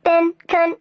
Ben can.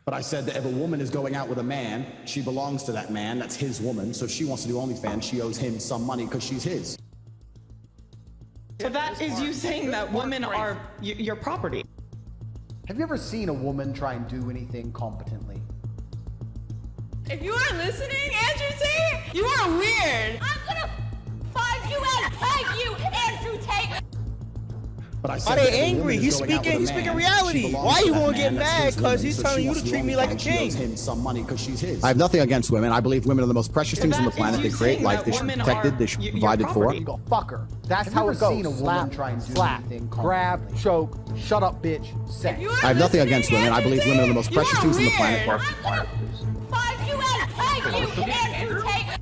But I said that if a woman is going out with a man, she belongs to that man. That's his woman. So if she wants to do OnlyFans, she owes him some money because she's his. So that is you saying that women are your property. Have you ever seen a woman try and do anything competently? If you are listening, Andrew Tate, you are weird. I'm gonna find you and peg you, Andrew Tate. But I said Why that if they a angry? woman is He's going out with a speaking man, reality. she belongs Why to you that wanna man. get That's mad? his 'Cause woman. he's So telling she you to wants treat do me like a OnlyFans, she owes king. him some money because she's his. I have nothing against women. I believe women are the most precious things on the that is planet. They you create saying life. that They should be women protected. are They should be your provided for. property. You go, fuck her. That's Have how you it ever goes. seen a woman Slap, try and do slap, anything grab, competently? choke, shut up, bitch, sex. You are I have nothing listening, against women. I Andrew believe women are the Tate, most you precious are things on the weird. planet. I'm gonna find you and peg you, Andrew Tate.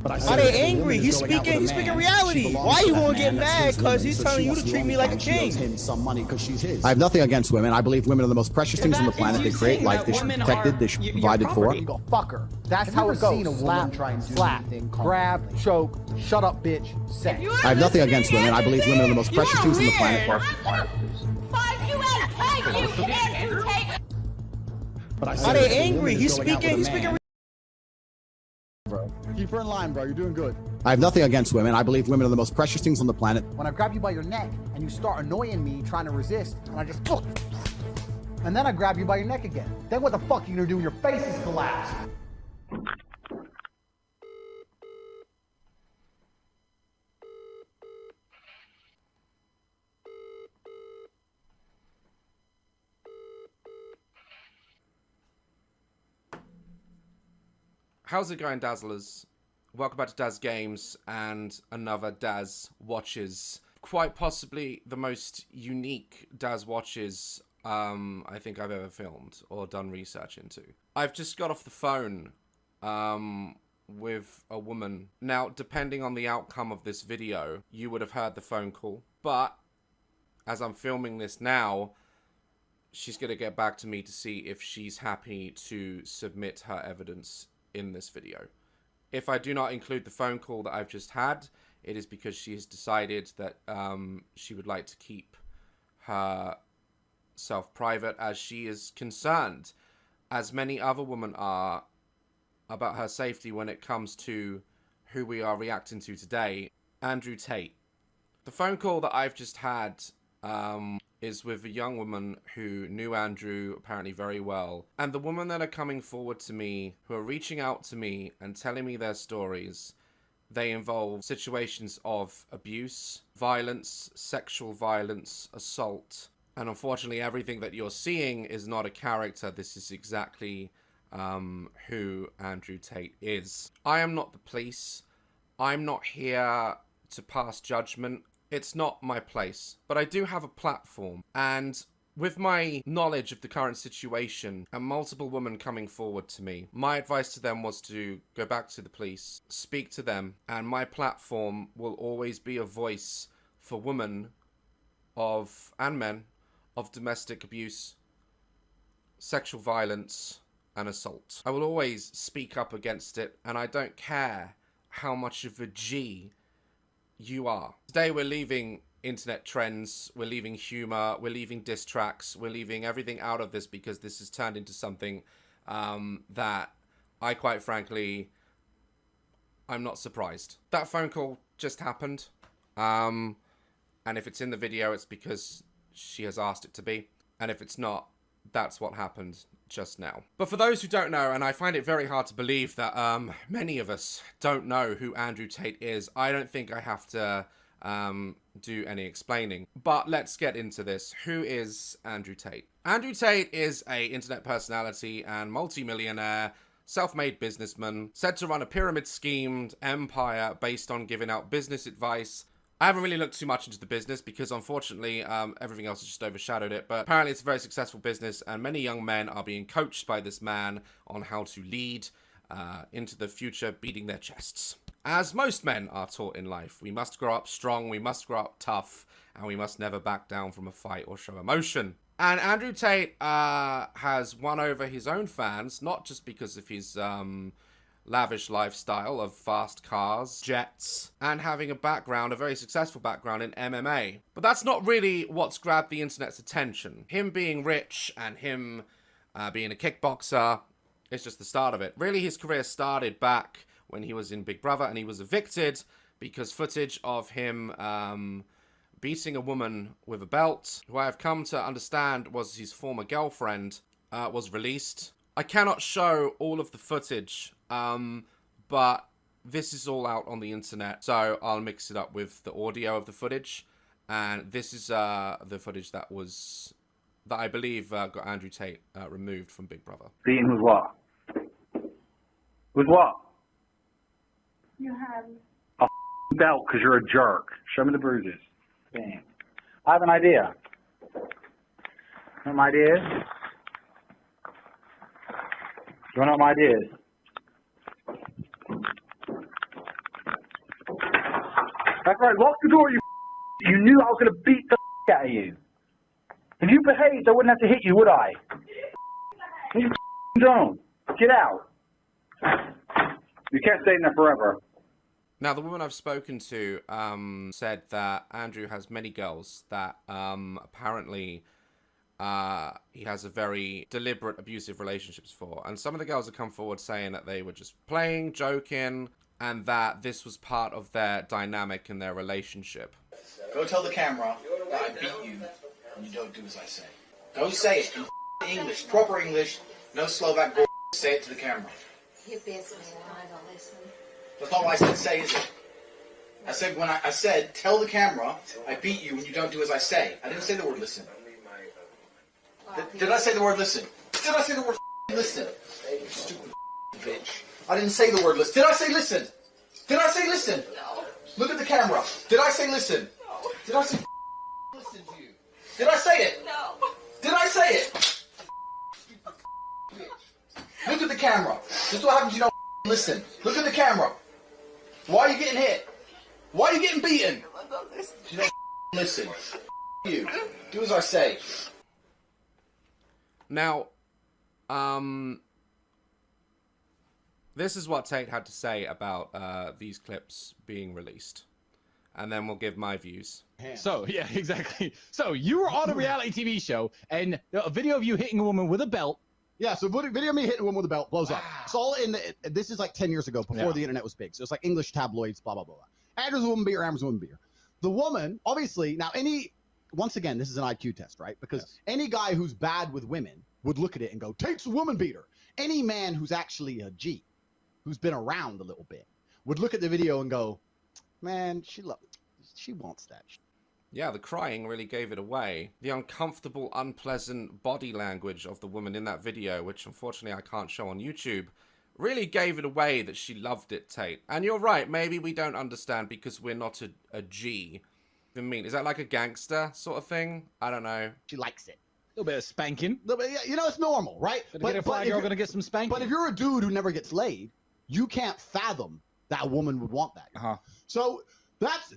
But I Why said they that if a angry? woman is He's going out with a speaking man, reality. she belongs Why to you that wanna get man, that's mad? his 'Cause woman, he's so telling she you wants to do treat me like a OnlyFans. She owes king. him some money because she's his. I have nothing against women. I believe women are the most precious things on the that is planet. you They create saying life. that They should be women protected. are They should be your provided for. property. You go, fuck her. That's Have how you it ever goes. seen a woman Slap, try and do slap, anything grab, choke, shut up, bitch, sex. If you are I have nothing listening, against women. I Andrew believe women are the Tate, most you precious are things on the weird. planet. I'm gonna find you and peg you, Andrew Tate. But I Why said they that if a angry? woman is He's going out with a speaking man, Bro. Keep her in line, bro. You're doing good. I have nothing against women. I believe women are the most precious things on the planet. When I grab you by your neck and you start annoying me trying to resist, and I just and then I grab you by your neck again. Then what the fuck are you gonna do when your face is collapsed? How's it going, Dazzlers? Welcome back to DAZ Games and another DAZ Watches. Quite possibly the most unique DAZ Watches I think I've ever filmed or done research into. I've just got off the phone with a woman. Now, depending on the outcome of this video, you would have heard the phone call. But as I'm filming this now, she's going to get back to me to see if she's happy to submit her evidence in this video. If I do not include the phone call that I've just had, it is because she has decided that she would like to keep herself private, as she is concerned, as many other women are, about her safety when it comes to who we are reacting to today, Andrew Tate. The phone call that I've just had is with a young woman who knew Andrew apparently very well. And the women that are coming forward to me, who are reaching out to me and telling me their stories, they involve situations of abuse, violence, sexual violence, assault. And unfortunately, everything that you're seeing is not a character. This is exactly who Andrew Tate is. I am not the police. I'm not here to pass judgment. It's not my place, but I do have a platform, and with my knowledge of the current situation and multiple women coming forward to me, my advice to them was to go back to the police, speak to them, and my platform will always be a voice for women and men of domestic abuse, sexual violence, and assault. I will always speak up against it, and I don't care how much of a G you are. Today we're leaving internet trends, we're leaving humor, we're leaving diss tracks, we're leaving everything out of this because this has turned into something that I quite frankly, I'm not surprised. That phone call just happened, and if it's in the video, it's because she has asked it to be, and if it's not, that's what happened just now. But for those who don't know, and I find it very hard to believe that many of us don't know who Andrew Tate is, I don't think I have to do any explaining. But let's get into this. Who is Andrew Tate? Andrew Tate is an internet personality and multi-millionaire, self-made businessman, said to run a pyramid-schemed empire based on giving out business advice. I haven't really looked too much into the business because, unfortunately, everything else has just overshadowed it. But apparently it's a very successful business, and many young men are being coached by this man on how to lead into the future, beating their chests. As most men are taught in life, we must grow up strong, we must grow up tough, and we must never back down from a fight or show emotion. And Andrew Tate has won over his own fans, not just because of his lavish lifestyle of fast cars, jets, and having a background, a very successful background in MMA. But that's not really what's grabbed the internet's attention. Him being rich and him being a kickboxer is just the start of it. Really, his career started back when he was in Big Brother, and he was evicted because footage of him beating a woman with a belt, who I have come to understand was his former girlfriend, was released. I cannot show all of the footage, but this is all out on the internet, so I'll mix it up with the audio of the footage, and this is the footage that I believe got Andrew Tate removed from Big Brother. Beaten with what? With what? Your hand. A belt, because you're a jerk. Show me the bruises. Bam. I have an idea. You know what my idea is? You want to know what my idea is? That's right. Lock the door, you. You knew I was going to beat the out of you. If you behaved, I wouldn't have to hit you, would I? You don't. Get out. You can't stay in there forever. Now, the woman I've spoken to said that Andrew has many girls that apparently he has a very deliberate abusive relationships for. And some of the girls have come forward saying that they were just playing, joking, and that this was part of their dynamic in their relationship. Go tell the camera that I beat you and you don't do as I say. Go say it in English, proper English, no Slovak bull. Say it to the camera. He beats me when I don't listen. That's not what I said say, is it? I said I said tell the camera I beat you when you don't do as I say. I didn't say the word listen. Did I say the word listen? Did I say the word listen? You stupid bitch. I didn't say the word listen. Did I say listen? Did I say listen? No. Look at the camera. Did I say listen? No. Did I say listen to you? Did I say it? No. Did I say it? Look at the camera. This is what happens when you don't listen. Look at the camera. Why are you getting hit? Why are you getting beaten? You don't listen. You. Do as I say. Now, this is what Tate had to say about these clips being released. And then we'll give my views. So, yeah, exactly. So, you were on a reality TV show, and a video of you hitting a woman with a belt. Yeah, so video of me hitting a woman with a belt blows up. It's all in this is like 10 years ago, before the internet was big. So it's like English tabloids, blah, blah, blah, blah. Andrew's a woman beater, Amber's a woman beater. The woman, obviously, now once again, this is an IQ test, right? Because any guy who's bad with women would look at it and go, Tate's a woman beater. Any man who's actually a G, who's been around a little bit, would look at the video and go, man, she wants that. Yeah, the crying really gave it away. The uncomfortable, unpleasant body language of the woman in that video, which unfortunately I can't show on YouTube, really gave it away that she loved it, Tate. And you're right, maybe we don't understand because we're not a G. I mean, is that like a gangster sort of thing? I don't know. She likes it. A little bit of spanking. You know, it's normal, right? But if you're going to get some spanking. But if you're a dude who never gets laid, you can't fathom that a woman would want that. So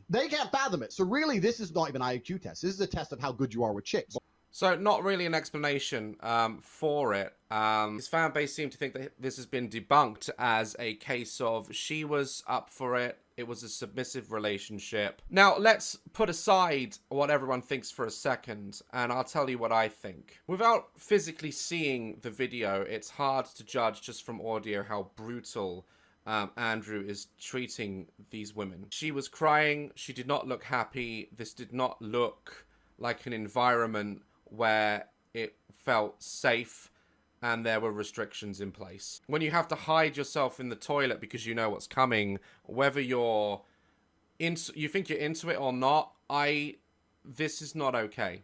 they can't fathom it. So really, this is not even an IQ test. This is a test of how good you are with chicks. So not really an explanation for it. His fan base seemed to think that this has been debunked as a case of she was up for it. It was a submissive relationship. Now, let's put aside what everyone thinks for a second, and I'll tell you what I think. Without physically seeing the video, it's hard to judge just from audio how brutal Andrew is treating these women. She was crying. She did not look happy. This did not look like an environment where it felt safe and there were restrictions in place. When you have to hide yourself in the toilet because you know what's coming, whether you think you're into it or not, this is not okay.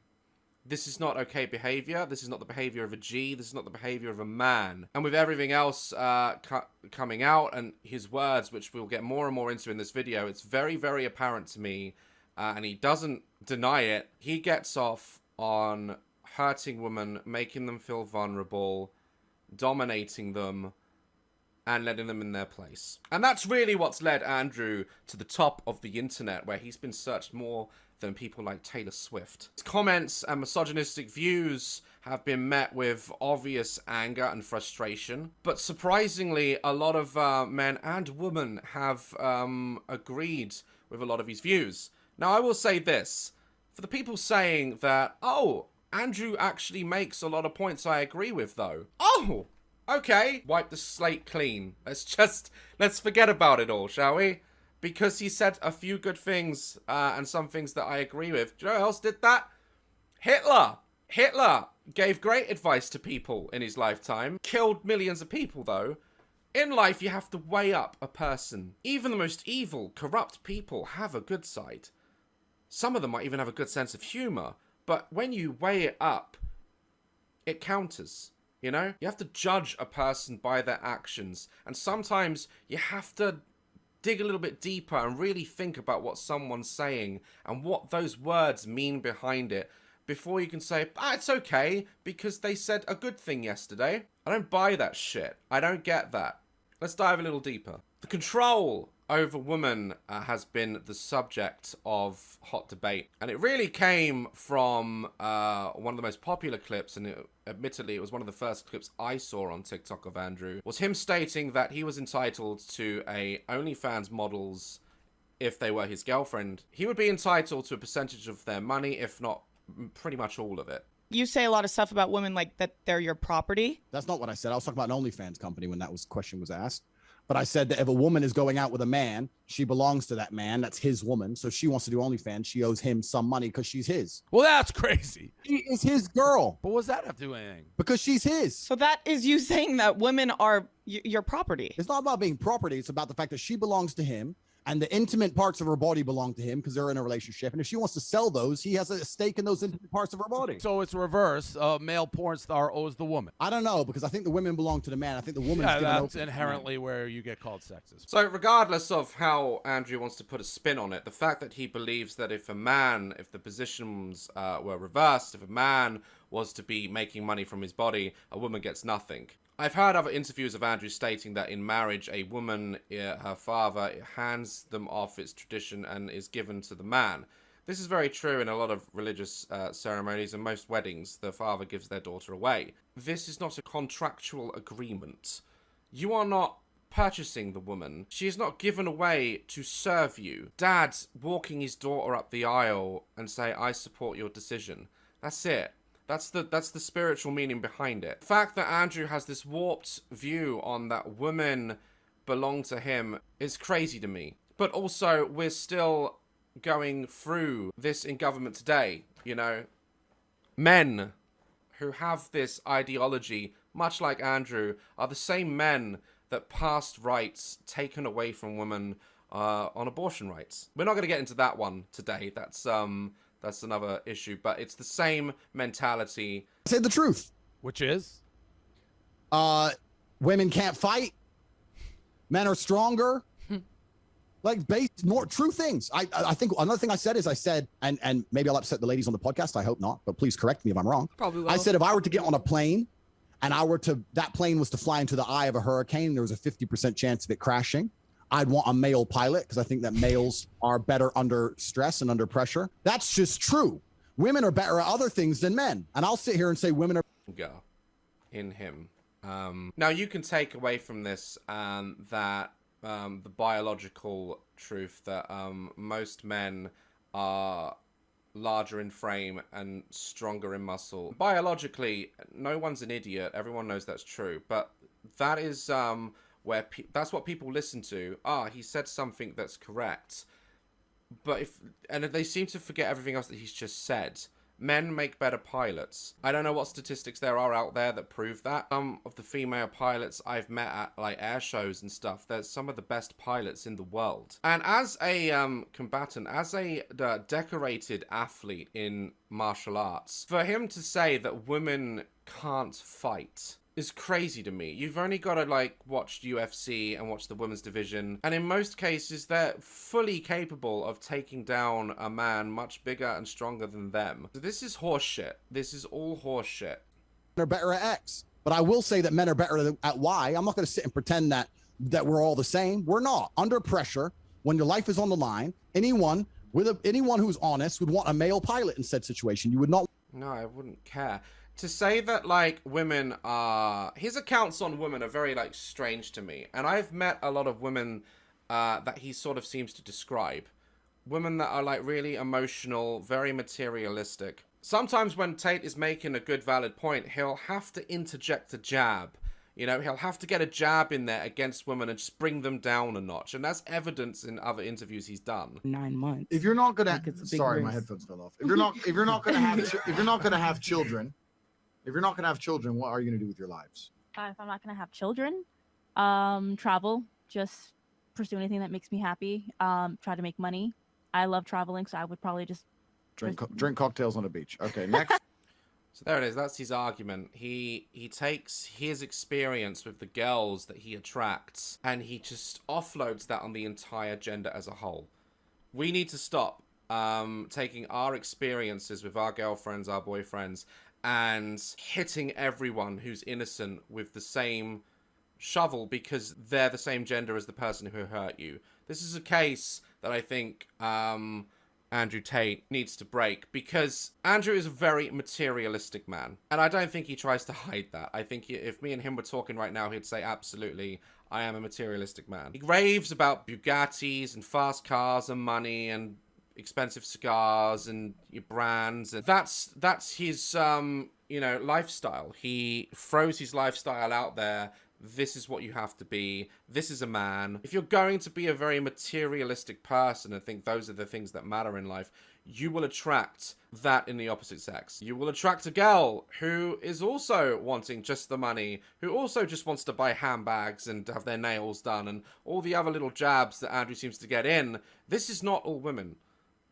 This is not okay behavior. This is not the behavior of a G. This is not the behavior of a man. And with everything else coming out and his words, which we'll get more and more into in this video, it's very, very apparent to me, and he doesn't deny it, he gets off on hurting women, making them feel vulnerable, dominating them, and letting them in their place. And that's really what's led Andrew to the top of the internet, where he's been searched more than people like Taylor Swift. His comments and misogynistic views have been met with obvious anger and frustration, but surprisingly, a lot of men and women have agreed with a lot of his views. Now, I will say this, for the people saying that, oh, Andrew actually makes a lot of points I agree with, though. Oh, okay. Wipe the slate clean. Let's forget about it all, shall we? Because he said a few good things and some things that I agree with. Do you know who else did that? Hitler. Hitler gave great advice to people in his lifetime. Killed millions of people, though. In life, you have to weigh up a person. Even the most evil, corrupt people have a good side. Some of them might even have a good sense of humor. But when you weigh it up, it counters, you know? You have to judge a person by their actions. And sometimes you have to dig a little bit deeper and really think about what someone's saying and what those words mean behind it before you can say, it's okay because they said a good thing yesterday. I don't buy that shit. I don't get that. Let's dive a little deeper. The control over woman has been the subject of hot debate, and it really came from one of the most popular clips, and admittedly it was one of the first clips I saw on TikTok of Andrew, was him stating that he was entitled to a OnlyFans models if they were his girlfriend. He would be entitled to a percentage of their money, if not pretty much all of it. You say a lot of stuff about women like that they're your property. That's not what I said. I was talking about an OnlyFans company when that question was asked. But I said that if a woman is going out with a man, she belongs to that man. That's his woman. So she wants to do OnlyFans. She owes him some money because she's his. Well, that's crazy. She is his girl. But what does that have to do with anything? Because she's his. So that is you saying that women are your property. It's not about being property. It's about the fact that she belongs to him. And the intimate parts of her body belong to him because they're in a relationship. And if she wants to sell those, he has a stake in those intimate parts of her body. So it's reverse. A male porn star owes the woman. I don't know, because I think the women belong to the man. I think the woman is that's inherently where you get called sexist. So regardless of how Andrew wants to put a spin on it, the fact that he believes that if the positions were reversed, if a man was to be making money from his body, a woman gets nothing. I've heard other interviews of Andrew stating that in marriage, a woman, her father, hands them off its tradition and is given to the man. This is very true in a lot of religious ceremonies, and most weddings, the father gives their daughter away. This is not a contractual agreement. You are not purchasing the woman. She is not given away to serve you. Dad walking his daughter up the aisle and say, I support your decision. That's it. That's the spiritual meaning behind it. The fact that Andrew has this warped view on that women belong to him is crazy to me. But also, we're still going through this in government today, you know. Men who have this ideology, much like Andrew, are the same men that passed rights taken away from women on abortion rights. We're not going to get into that one today. That's another issue, but it's the same mentality. Say the truth. Which is? Women can't fight. Men are stronger. Like more true things. I think another thing I said is and maybe I'll upset the ladies on the podcast. I hope not, but please correct me if I'm wrong. Probably will. I said if I were to get on a plane and that plane was to fly into the eye of a hurricane, there was a 50% chance of it crashing. I'd want a male pilot because I think that males are better under stress and under pressure. That's just true. Women are better at other things than men. And I'll sit here and say women are... Go in him. Now, you can take away from this that the biological truth that most men are larger in frame and stronger in muscle. Biologically, no one's an idiot. Everyone knows that's true. But that is... that's what people listen to. He said something that's correct. But they seem to forget everything else that he's just said. Men make better pilots. I don't know what statistics there are out there that prove that. Some of the female pilots I've met at like air shows and stuff, they're some of the best pilots in the world. And as a combatant, as a decorated athlete in martial arts, for him to say that women can't fight is crazy to me. You've only got to like watch UFC and watch the women's division, and in most cases they're fully capable of taking down a man much bigger and stronger than them. So this is horseshit. This is all horseshit. They're better at X, but I will say that men are better at Y. I'm not going to sit and pretend that we're all the same. We're not. Under pressure, when your life is on the line, anyone who's honest would want a male pilot in said situation. You would not. No, I wouldn't care. To say that, like, women are... His accounts on women are very, like, strange to me. And I've met a lot of women that he sort of seems to describe. Women that are, like, really emotional, very materialistic. Sometimes when Tate is making a good, valid point, he'll have to interject a jab. You know, he'll have to get a jab in there against women and just bring them down a notch. And that's evidence in other interviews he's done. 9 months. If you're not gonna... Sorry, my headphones fell off. If you're not gonna have children... If you're not going to have children, what are you going to do with your lives? If I'm not going to have children, travel, just pursue anything that makes me happy, try to make money. I love traveling, so I would probably just... Drink cocktails on a beach. Okay, next. So there it is. That's his argument. He takes his experience with the girls that he attracts, and he just offloads that on the entire gender as a whole. We need to stop taking our experiences with our girlfriends, our boyfriends, and hitting everyone who's innocent with the same shovel because they're the same gender as the person who hurt you. This is a case that I think Andrew Tate needs to break, because Andrew is a very materialistic man, and I don't think he tries to hide that. I think if me and him were talking right now, he'd say, absolutely, I am a materialistic man. He raves about Bugattis and fast cars and money and expensive cigars and your brands, and that's his you know, lifestyle. He throws his lifestyle out there. This is what you have to be. This is a man. If you're going to be a very materialistic person and think those are the things that matter in life, you will attract that in the opposite sex. You will attract a girl who is also wanting just the money, who also just wants to buy handbags and have their nails done and all the other little jabs that Andrew seems to get in. This is not all women.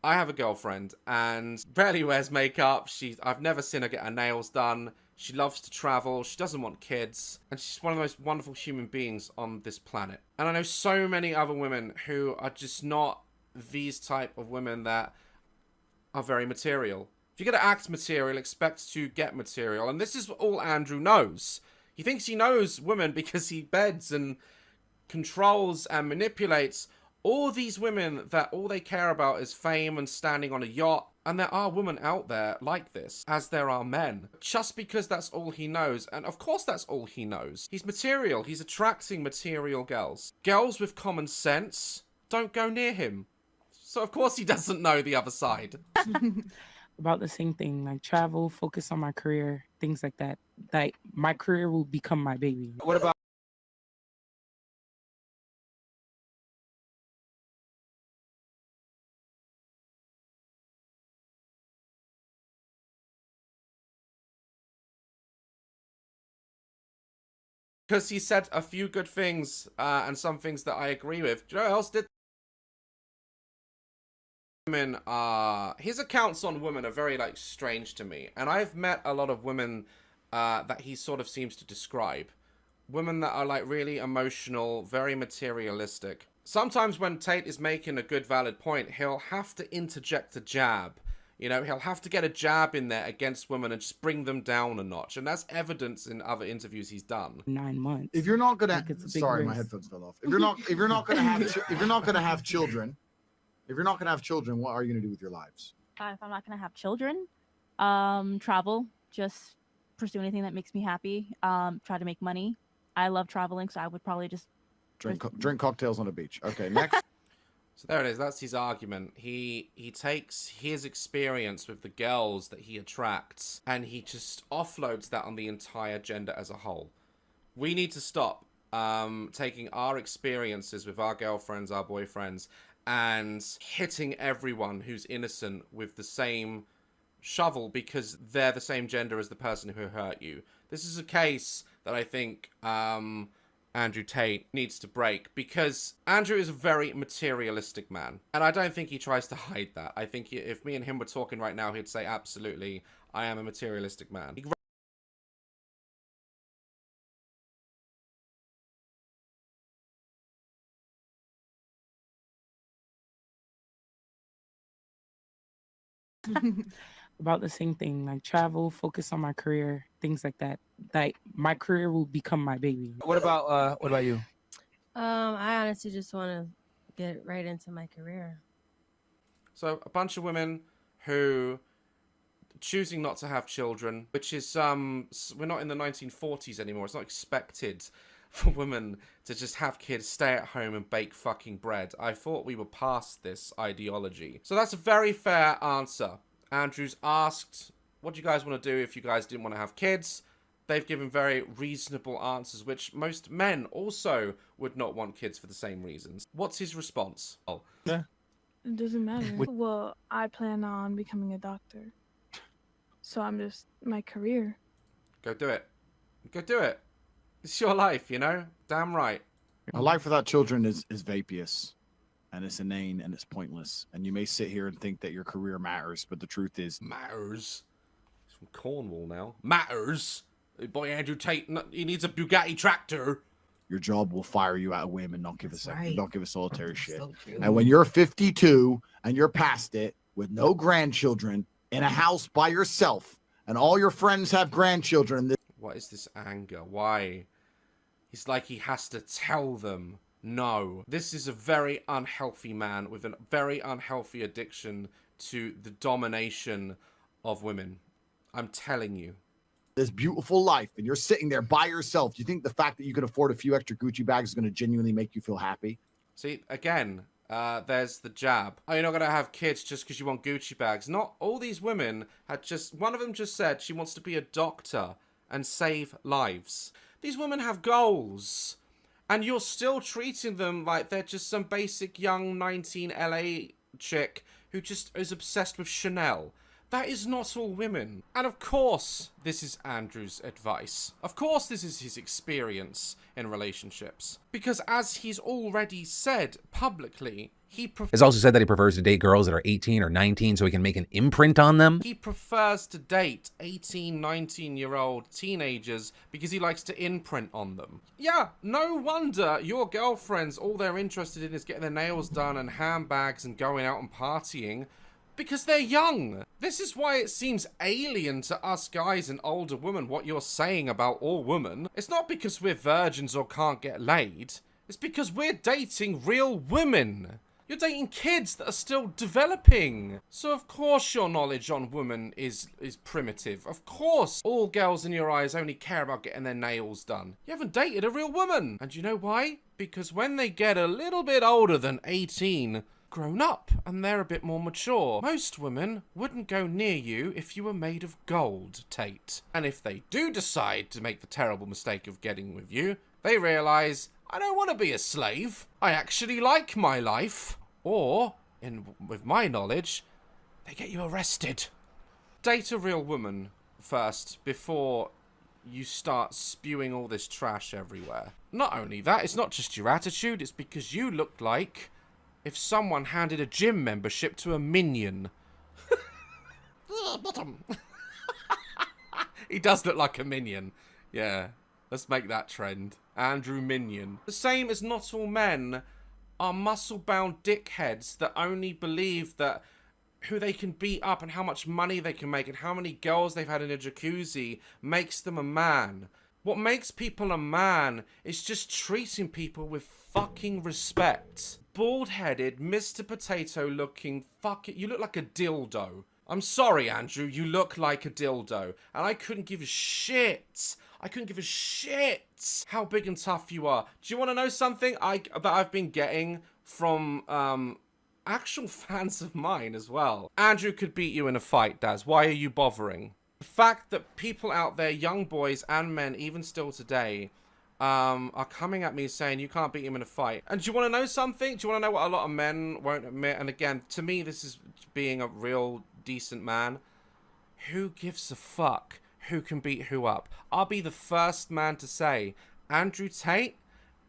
I have a girlfriend and barely wears makeup. I've never seen her get her nails done. She loves to travel. She doesn't want kids. And she's one of the most wonderful human beings on this planet. And I know so many other women who are just not these type of women that are very material. If you're going to act material, expect to get material. And this is all Andrew knows. He thinks he knows women because he beds and controls and manipulates all these women that all they care about is fame and standing on a yacht. And there are women out there like this, as there are men. Just because that's all he knows, and of course that's all he knows. He's material. He's attracting material girls. Girls with common sense don't go near him. So of course he doesn't know the other side. About the same thing, like travel, focus on my career, things like that. Like my career will become my baby. What about because he said a few good things and some things that I agree with. Do you know what else did? Women are... His accounts on women are very, like, strange to me. And I've met a lot of women that he sort of seems to describe. Women that are, like, really emotional, very materialistic. Sometimes when Tate is making a good, valid point, he'll have to interject a jab. You know, he'll have to get a jab in there against women and just bring them down a notch. And that's evidence in other interviews he's done. 9 months. If you're not gonna, Like, sorry, my headphones fell off. If you're not gonna have children, what are you gonna do with your lives? If I'm not gonna have children, travel, just pursue anything that makes me happy. Try to make money. I love traveling, so I would probably just drink cocktails on the beach. Okay, next. So there it is. That's his argument. He takes his experience with the girls that he attracts and he just offloads that on the entire gender as a whole. We need to stop taking our experiences with our girlfriends, our boyfriends, and hitting everyone who's innocent with the same shovel because they're the same gender as the person who hurt you. This is a case that I think Andrew Tate needs to break, because Andrew is a very materialistic man, and I don't think he tries to hide that. I think if me and him were talking right now, he'd say, absolutely, I am a materialistic man. About the same thing, like travel, focus on my career, things like that. Like my career will become my baby. What about you? I honestly just want to get right into my career. So a bunch of women who choosing not to have children, which is we're not in the 1940s anymore. It's not expected for women to just have kids, stay at home and bake fucking bread. I thought we were past this ideology. So that's a very fair answer. Andrew's asked, what do you guys want to do if you guys didn't want to have kids? They've given very reasonable answers, which most men also would not want kids for the same reasons. What's his response? Oh. It doesn't matter. Well, I plan on becoming a doctor. So I'm just, my career. Go do it. Go do it. It's your life, you know? Damn right. A life without children is vapious. And it's inane and it's pointless. And you may sit here and think that your career matters, but the truth is... Matters? He's from Cornwall now. Matters? Boy, Andrew Tate, he needs a Bugatti tractor. Your job will fire you out of whim and not give a second. Don't give a solitary shit. So and when you're 52 and you're past it with no grandchildren in a house by yourself and all your friends have grandchildren... What is this anger? Why? It's like he has to tell them No. This is a very unhealthy man with a very unhealthy addiction to the domination of women. I'm telling you. This beautiful life, and you're sitting there by yourself. Do you think the fact that you can afford a few extra Gucci bags is going to genuinely make you feel happy? See, again, there's the jab. Oh, you're not going to have kids just because you want Gucci bags. Not all these women had just... One of them just said she wants to be a doctor and save lives. These women have goals. And you're still treating them like they're just some basic young 19 LA chick who just is obsessed with Chanel. That is not all women. And of course, this is Andrew's advice. Of course, this is his experience in relationships. Because as he's already said publicly, has also said that he prefers to date girls that are 18 or 19 so he can make an imprint on them. He prefers to date 18, 19-year-old teenagers because he likes to imprint on them. Yeah, no wonder your girlfriends, all they're interested in is getting their nails done and handbags and going out and partying. Because they're young. This is why it seems alien to us guys and older women what you're saying about all women. It's not because we're virgins or can't get laid. It's because we're dating real women. You're dating kids that are still developing. So of course your knowledge on women is primitive. Of course all girls in your eyes only care about getting their nails done. You haven't dated a real woman. And you know why? Because when they get a little bit older than 18... grown up and they're a bit more mature. Most women wouldn't go near you if you were made of gold, Tate. And if they do decide to make the terrible mistake of getting with you, they realise, I don't want to be a slave. I actually like my life. Or, with my knowledge, they get you arrested. Date a real woman first before you start spewing all this trash everywhere. Not only that, it's not just your attitude, it's because you look like if someone handed a gym membership to a minion. Bottom. He does look like a minion. Yeah, let's make that trend. Andrew Minion. The same as not all men are muscle-bound dickheads that only believe that who they can beat up and how much money they can make and how many girls they've had in a jacuzzi makes them a man. What makes people a man is just treating people with fucking respect. Bald-headed, Mr. Potato-looking you look like a dildo. I'm sorry, Andrew, you look like a dildo. And I couldn't give a shit. I couldn't give a shit how big and tough you are. Do you want to know something that I've been getting from actual fans of mine as well? Andrew could beat you in a fight, Daz. Why are you bothering? The fact that people out there, young boys and men, even still today, are coming at me saying you can't beat him in a fight. And do you want to know something? Do you want to know what a lot of men won't admit? And again, to me, this is being a real decent man. Who gives a fuck who can beat who up? I'll be the first man to say, Andrew Tate,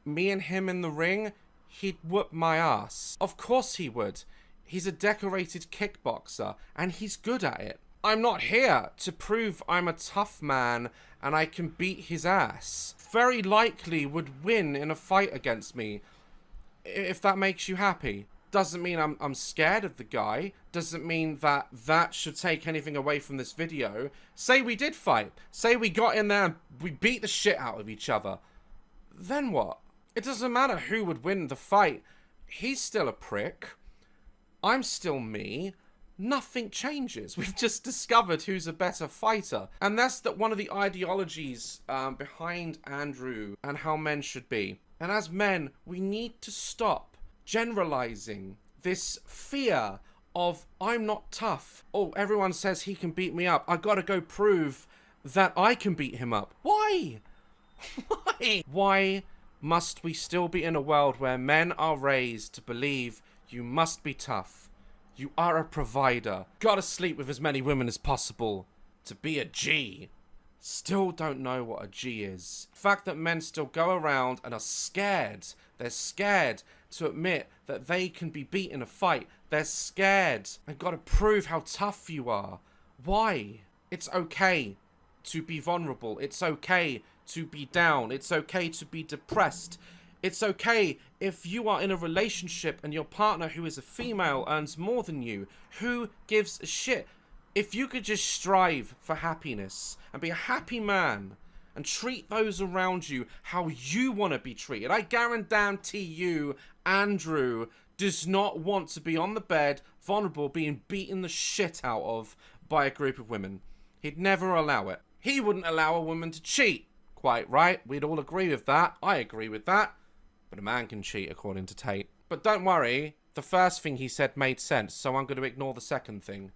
me and him in the ring, he'd whoop my ass. Of course he would. He's a decorated kickboxer, and he's good at it. I'm not here to prove I'm a tough man and I can beat his ass. Very likely would win in a fight against me, if that makes you happy. Doesn't mean I'm scared of the guy. Doesn't mean that should take anything away from this video. Say we did fight. Say we got in there and we beat the shit out of each other. Then what? It doesn't matter who would win the fight. He's still a prick. I'm still me. Nothing changes. We've just discovered who's a better fighter. And that's one of the ideologies behind Andrew and how men should be. And as men, we need to stop generalizing this fear of, I'm not tough. Oh, everyone says he can beat me up. I gotta go prove that I can beat him up. Why? Why? Why must we still be in a world where men are raised to believe you must be tough? You are a provider. Gotta sleep with as many women as possible to be a G. Still don't know what a G is. The fact that men still go around and are scared. They're scared to admit that they can be beat in a fight. They're scared and gotta prove how tough you are. Why? It's okay to be vulnerable. It's okay to be down. It's okay to be depressed. It's okay if you are in a relationship and your partner who is a female earns more than you. Who gives a shit? If you could just strive for happiness and be a happy man and treat those around you how you want to be treated. I guarantee you, Andrew does not want to be on the bed, vulnerable, being beaten the shit out of by a group of women. He'd never allow it. He wouldn't allow a woman to cheat. Quite right. We'd all agree with that. I agree with that. But a man can cheat, according to Tate. But don't worry. The first thing he said made sense, so I'm going to ignore the second thing.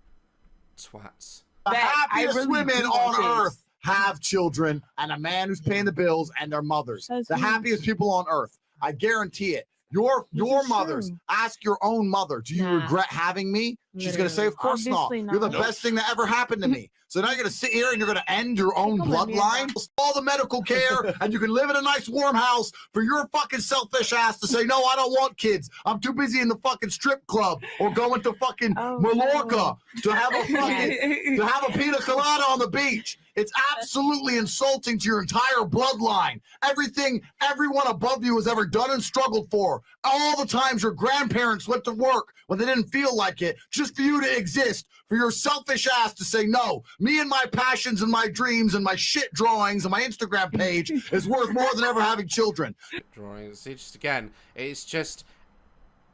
Twats. The happiest women on earth have children and a man who's paying the bills and their mothers. The happiest people on earth. I guarantee it. Your mothers, ask your own mother, do you regret having me? She's going to say, of course not. You're the best thing that ever happened to me. So now you're going to sit here and you're going to end your own bloodline, all the medical care, and you can live in a nice warm house for your fucking selfish ass to say, no, I don't want kids. I'm too busy in the fucking strip club or going to fucking Mallorca to have a pina colada on the beach. It's absolutely insulting to your entire bloodline. Everything everyone above you has ever done and struggled for. All the times your grandparents went to work when they didn't feel like it, just for you to exist, for your selfish ass to say, no, me and my passions and my dreams and my shit drawings and my Instagram page is worth more than ever having children. Drawings. It's just, again, it's just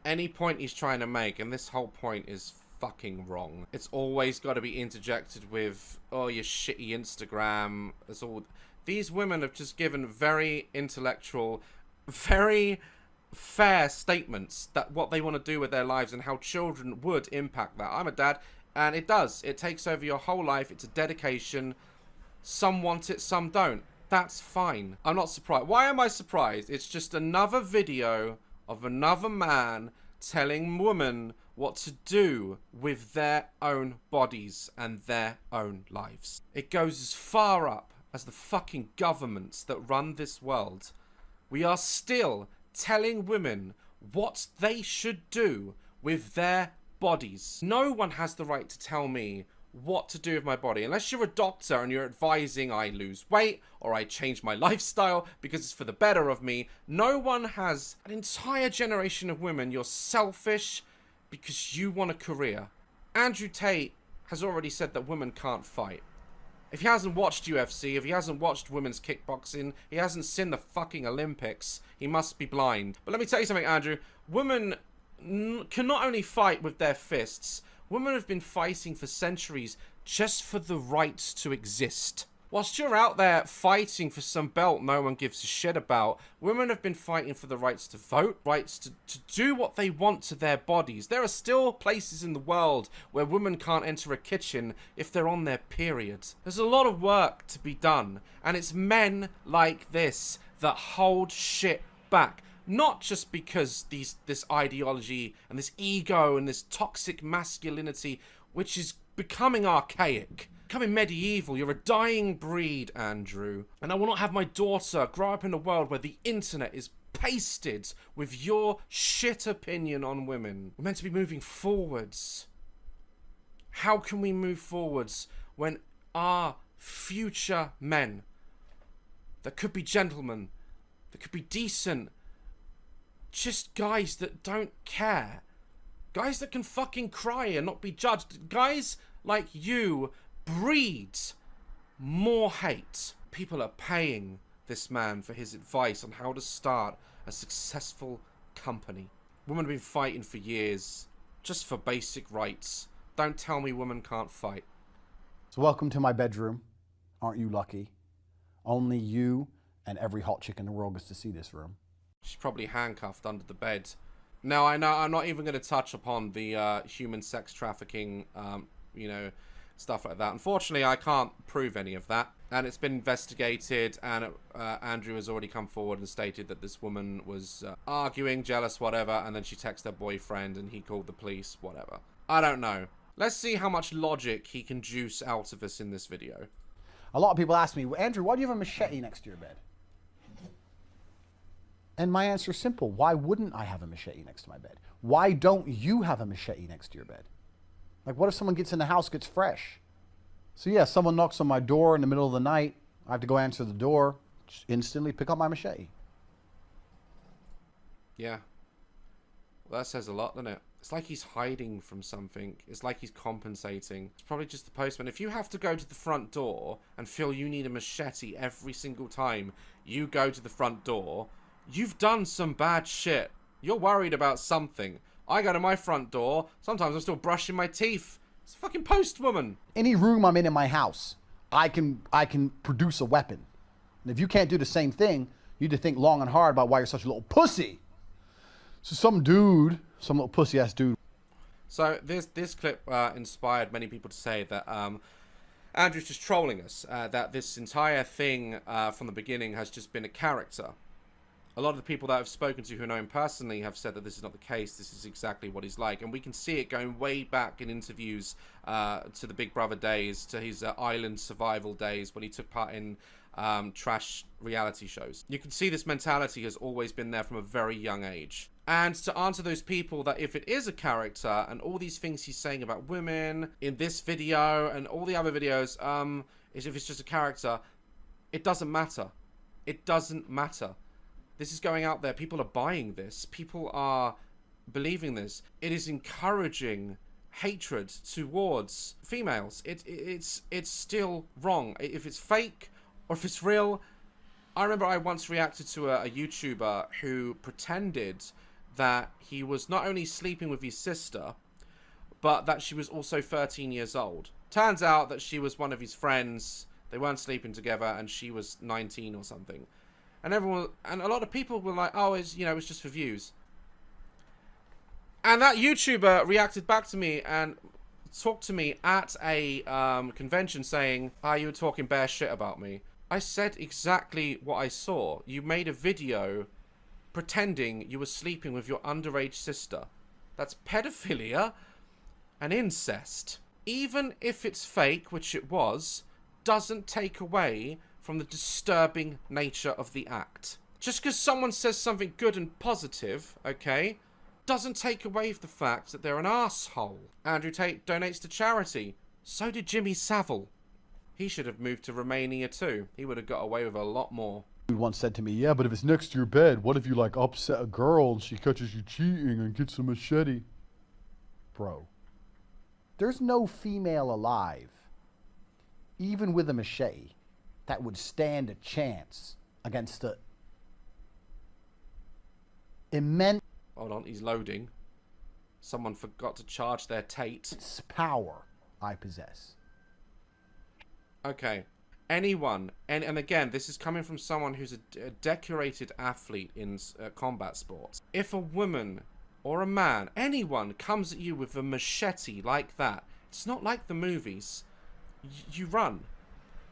any point he's trying to make, and this whole point is fucking wrong. It's always got to be interjected with, oh, your shitty Instagram. It's all. These women have just given very intellectual, very fair statements that what they want to do with their lives and how children would impact that. I'm a dad, and it does. It takes over your whole life. It's a dedication. Some want it, some don't. That's fine. I'm not surprised. Why am I surprised? It's just another video of another man telling women what to do with their own bodies and their own lives. It goes as far up as the fucking governments that run this world. We are still telling women what they should do with their bodies. No one has the right to tell me what to do with my body. Unless you're a doctor and you're advising I lose weight or I change my lifestyle because it's for the better of me. No one has. An entire generation of women, you're selfish because you want a career. Andrew Tate has already said that women can't fight. If he hasn't watched UFC, if he hasn't watched women's kickboxing, he hasn't seen the fucking Olympics, he must be blind. But let me tell you something, Andrew. Women can not only fight with their fists, women have been fighting for centuries just for the right to exist. Whilst you're out there fighting for some belt no one gives a shit about, women have been fighting for the rights to vote, rights to do what they want to their bodies. There are still places in the world where women can't enter a kitchen if they're on their period. There's a lot of work to be done, and it's men like this that hold shit back. Not just because this ideology and this ego and this toxic masculinity, which is becoming archaic, becoming medieval. You're a dying breed, Andrew. And I will not have my daughter grow up in a world where the internet is pasted with your shit opinion on women. We're meant to be moving forwards. How can we move forwards when our future men, that could be gentlemen, that could be decent, just guys that don't care, guys that can fucking cry and not be judged, guys like you breed more hate. People are paying this man for his advice on how to start a successful company. Women have been fighting for years just for basic rights. Don't tell me women can't fight. So welcome to my bedroom. Aren't you lucky? Only you and every hot chick in the world gets to see this room. She's probably handcuffed under the bed. No, I know. I'm not even going to touch upon the human sex trafficking, stuff like that. Unfortunately, I can't prove any of that. And it's been investigated, and Andrew has already come forward and stated that this woman was arguing, jealous, whatever, and then she texted her boyfriend and he called the police, whatever. I don't know. Let's see how much logic he can juice out of us in this video. A lot of people ask me, Andrew, why do you have a machete next to your bed? And my answer is simple. Why wouldn't I have a machete next to my bed? Why don't you have a machete next to your bed? Like, what if someone gets in the house, gets fresh? So yeah, someone knocks on my door in the middle of the night. I have to go answer the door, just instantly pick up my machete. Yeah. Well, that says a lot, doesn't it? It's like he's hiding from something. It's like he's compensating. It's probably just the postman. If you have to go to the front door and feel you need a machete every single time you go to the front door, you've done some bad shit. You're worried about something. I go to my front door. Sometimes I'm still brushing my teeth. It's a fucking postwoman. Any room I'm in my house, I can produce a weapon. And if you can't do the same thing, you need to think long and hard about why you're such a little pussy. So some little pussy-ass dude. So this clip inspired many people to say that Andrew's just trolling us, that this entire thing from the beginning has just been a character. A lot of the people that I've spoken to who know him personally have said that this is not the case. This is exactly what he's like. And we can see it going way back in interviews to the Big Brother days, to his island survival days when he took part in trash reality shows. You can see this mentality has always been there from a very young age. And to answer those people that if it is a character and all these things he's saying about women in this video and all the other videos, is if it's just a character, it doesn't matter. It doesn't matter. This is going out there. People are buying this. People are believing this. It is encouraging hatred towards females. It's still wrong. If it's fake or if it's real. I remember I once reacted to a YouTuber who pretended that he was not only sleeping with his sister, but that she was also 13 years old. Turns out that she was one of his friends. They weren't sleeping together and she was 19 or something. And a lot of people were like, oh, it's just for views. And that YouTuber reacted back to me and talked to me at a convention saying, you were talking bare shit about me. I said exactly what I saw. You made a video pretending you were sleeping with your underage sister. That's pedophilia and incest. Even if it's fake, which it was, doesn't take away from the disturbing nature of the act. Just because someone says something good and positive, okay, doesn't take away from the fact that they're an asshole. Andrew Tate donates to charity. So did Jimmy Savile. He should have moved to Romania too. He would have got away with a lot more. Dude once said to me, yeah, but if it's next to your bed, what if you like upset a girl and she catches you cheating and gets a machete? Bro, there's no female alive, even with a machete, that would stand a chance against the immense... Hold on, he's loading. Someone forgot to charge their Tate. Power I possess. Okay. Anyone, and again, this is coming from someone who's a decorated athlete in combat sports. If a woman or a man, anyone, comes at you with a machete like that, it's not like the movies. You run.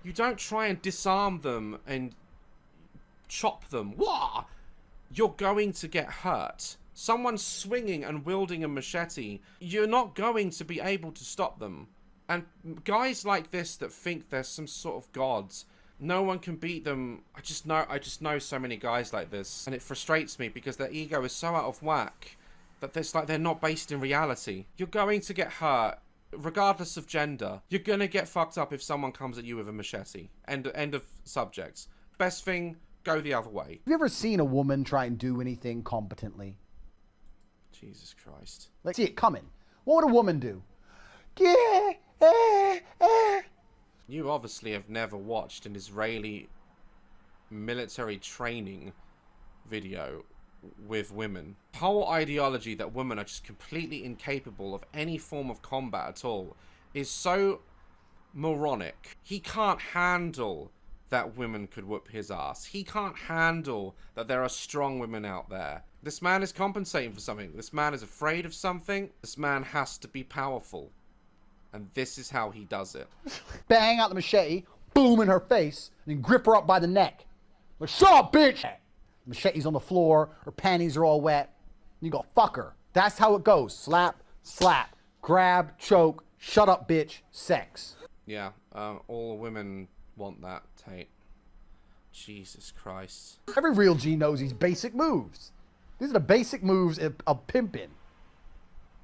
You don't try and disarm them and chop them. Wah! You're going to get hurt. Someone swinging and wielding a machete, you're not going to be able to stop them. And guys like this that think there's some sort of gods, no one can beat them. I just know so many guys like this, and it frustrates me because their ego is so out of whack that it's like they're not based in reality. You're going to get hurt, regardless of gender. You're gonna get fucked up if someone comes at you with a machete. End of subject. Best thing, go the other way. Have you ever seen a woman try and do anything competently? Jesus Christ. Like, see it coming. What would a woman do? Yeah. You obviously have never watched an Israeli military training video with women. The whole ideology that women are just completely incapable of any form of combat at all is so moronic. He can't handle that women could whoop his ass. He can't handle that there are strong women out there. This man is compensating for something. This man is afraid of something. This man has to be powerful. And this is how he does it. Bang out the machete, boom in her face, and then grip her up by the neck. Like, shut up, bitch! Machete's on the floor, her panties are all wet. You go, fuck her. That's how it goes. Slap, slap, grab, choke, shut up, bitch, sex. Yeah, all women want that, Tate. Jesus Christ. Every real G knows these basic moves. These are the basic moves of pimping.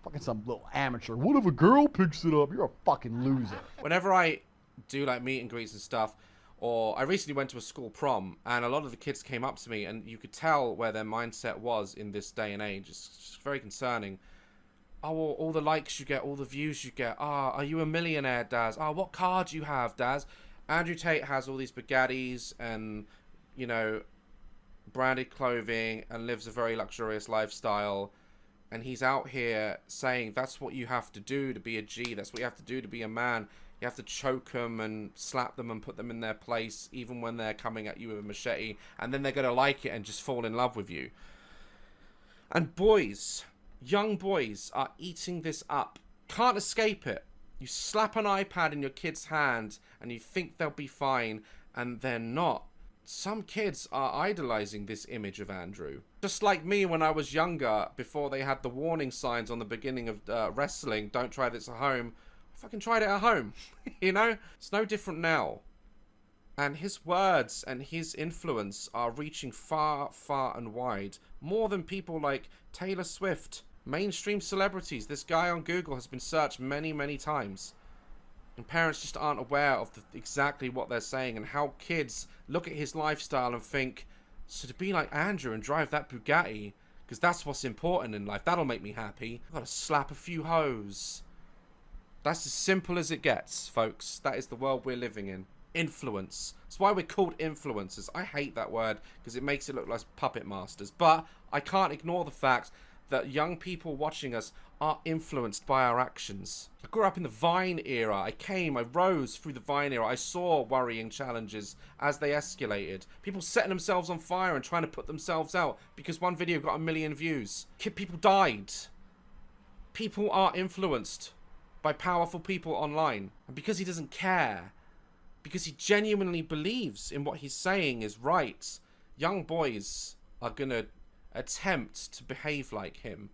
Fucking some little amateur. What if a girl picks it up? You're a fucking loser. Whenever I do like meet and greets and stuff, or I recently went to a school prom and a lot of the kids came up to me and you could tell where their mindset was in this day and age. It's very concerning. Oh, all the likes you get, all the views you get. Ah, are you a millionaire, Daz? Ah, what car do you have, Daz? Andrew Tate has all these Bugattis and, you know, branded clothing and lives a very luxurious lifestyle. And he's out here saying that's what you have to do to be a G. That's what you have to do to be a man. You have to choke them and slap them and put them in their place, even when they're coming at you with a machete. And then they're going to like it and just fall in love with you. And boys, young boys, are eating this up. Can't escape it. You slap an iPad in your kid's hand and you think they'll be fine, and they're not. Some kids are idolizing this image of Andrew. Just like me when I was younger, before they had the warning signs on the beginning of wrestling, don't try this at home. I fucking tried it at home. You know? It's no different now. And his words and his influence are reaching far, far and wide. More than people like Taylor Swift. Mainstream celebrities. This guy on Google has been searched many, many times. And parents just aren't aware of exactly what they're saying, and how kids look at his lifestyle and think, so to be like Andrew and drive that Bugatti, because that's what's important in life, that'll make me happy. I've got to slap a few hoes. That's as simple as it gets, folks. That is the world we're living in. Influence. That's why we're called influencers. I hate that word because it makes it look like puppet masters. But I can't ignore the fact that young people watching us are influenced by our actions. I grew up in the Vine era. I rose through the Vine era. I saw worrying challenges as they escalated. People setting themselves on fire and trying to put themselves out because one video got 1 million views. People died. People are influenced by powerful people online. And because he doesn't care, because he genuinely believes in what he's saying is right, young boys are gonna attempt to behave like him.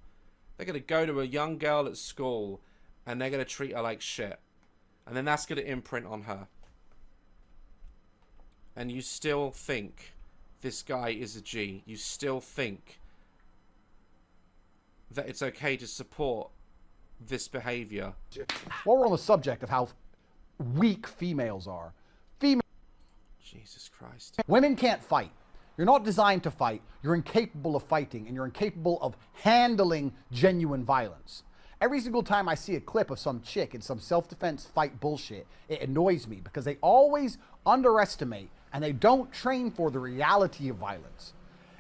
They're going to go to a young girl at school and they're going to treat her like shit. And then that's going to imprint on her. And you still think this guy is a G. You still think that it's okay to support this behavior. While we're on the subject of how weak females are, Jesus Christ. Women can't fight. You're not designed to fight. You're incapable of fighting, and you're incapable of handling genuine violence. Every single time I see a clip of some chick in some self-defense fight bullshit, it annoys me because they always underestimate and they don't train for the reality of violence.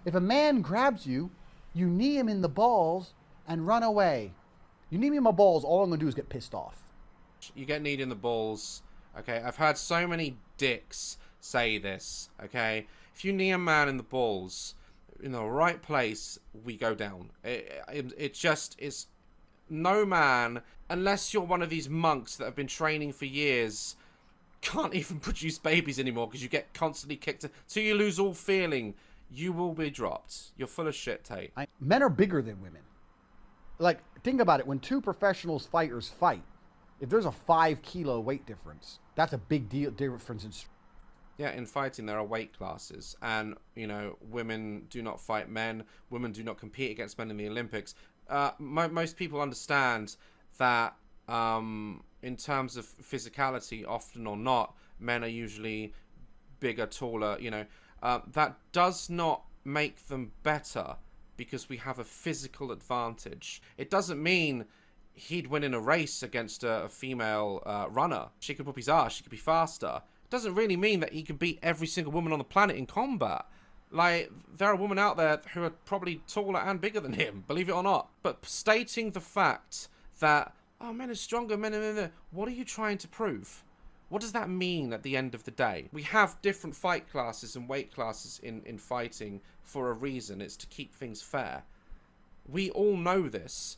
If a man grabs you, you knee him in the balls and run away. You knee me in my balls, all I'm gonna do is get pissed off. You get kneed in the balls. Okay, I've heard so many dicks say this. Okay, if you knee a man in the balls in the right place, we go down. It just is. No man, unless you're one of these monks that have been training for years, can't even produce babies anymore because you get constantly kicked. So you lose all feeling. You will be dropped. You're full of shit, Tate. Men are bigger than women. Like, think about it. When two professional fighters fight, if there's a 5 kilo weight difference, that's a big deal difference in. Yeah, in fighting there are weight classes, and you know, women do not fight men. Women do not compete against men in the Olympics. Most people understand that in terms of physicality, often or not, men are usually bigger, taller. You know, that does not make them better because we have a physical advantage. It doesn't mean he'd win in a race against a female runner. She could whoop his ass. She could be faster. Doesn't really mean that he can beat every single woman on the planet in combat. Like, there are women out there who are probably taller and bigger than him, believe it or not. But stating the fact that, oh, men are stronger, men, what are you trying to prove? What does that mean at the end of the day? We have different fight classes and weight classes in fighting for a reason. It's to keep things fair. We all know this.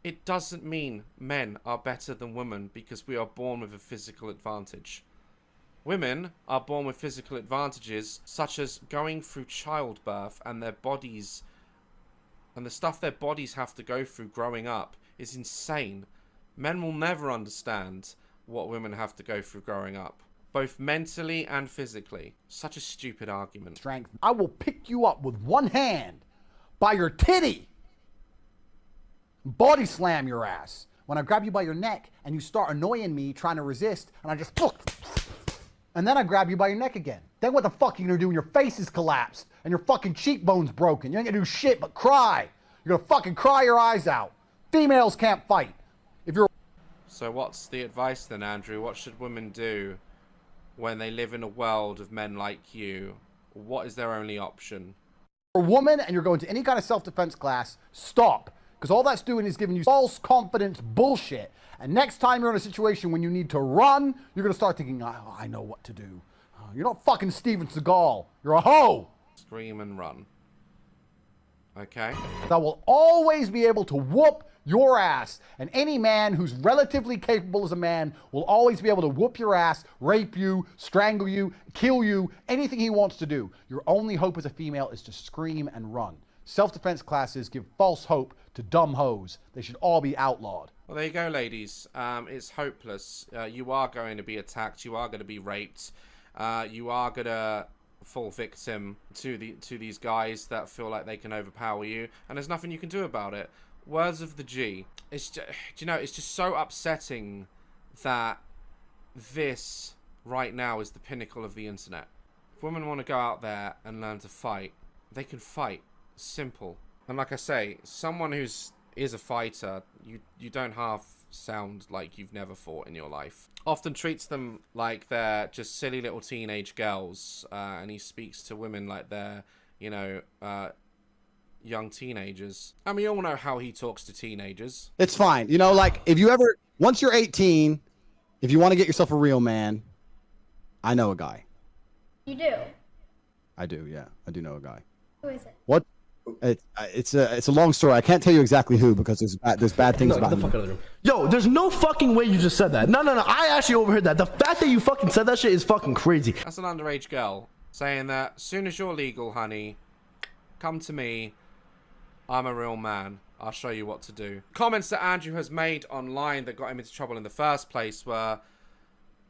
It doesn't mean men are better than women because we are born with a physical advantage. Women are born with physical advantages such as going through childbirth, and their bodies and the stuff their bodies have to go through growing up is insane. Men will never understand what women have to go through growing up, both mentally and physically. Such a stupid argument. Strength. I will pick you up with one hand by your titty, body slam your ass. When I grab you by your neck and you start annoying me trying to resist, and I just and then I grab you by your neck again. Then what the fuck are you gonna do when your face is collapsed and your fucking cheekbone's broken? You ain't gonna do shit but cry. You're gonna fucking cry your eyes out. Females can't fight. If you're So what's the advice then, Andrew? What should women do when they live in a world of men like you? What is their only option? a woman and you're going to any kind of self-defense class, stop. Because all that's doing is giving you false confidence bullshit. And next time you're in a situation when you need to run, you're going to start thinking, oh, I know what to do. You're not fucking Steven Seagal. You're a hoe. Scream and run. Okay. That will always be able to whoop your ass. And any man who's relatively capable as a man will always be able to whoop your ass, rape you, strangle you, kill you, anything he wants to do. Your only hope as a female is to scream and run. Self-defense classes give false hope to dumb hoes. They should all be outlawed. Well, there you go, ladies. It's hopeless. You are going to be attacked. You are going to be raped. You are going to fall victim to these guys that feel like they can overpower you, and there's nothing you can do about it. Words of the G. It's just, you know, it's just so upsetting that this right now is the pinnacle of the internet. If women want to go out there and learn to fight, they can fight. Simple. And like I say, someone is a fighter, you don't half sound like you've never fought in your life. Often treats them like they're just silly little teenage girls, and he speaks to women like they're, you know, young teenagers. And we all know how he talks to teenagers. It's fine. You know, like, if you ever, once you're 18, if you want to get yourself a real man, I know a guy. You do? I do, yeah. I do know a guy. Who is it? What? It's a long story. I can't tell you exactly who because there's bad things about him. Fuck out of the room. Yo, there's no fucking way you just said that. No. I actually overheard that. The fact that you fucking said that shit is fucking crazy. That's an underage girl saying that as soon as you're legal, honey, come to me. I'm a real man. I'll show you what to do. Comments that Andrew has made online that got him into trouble in the first place were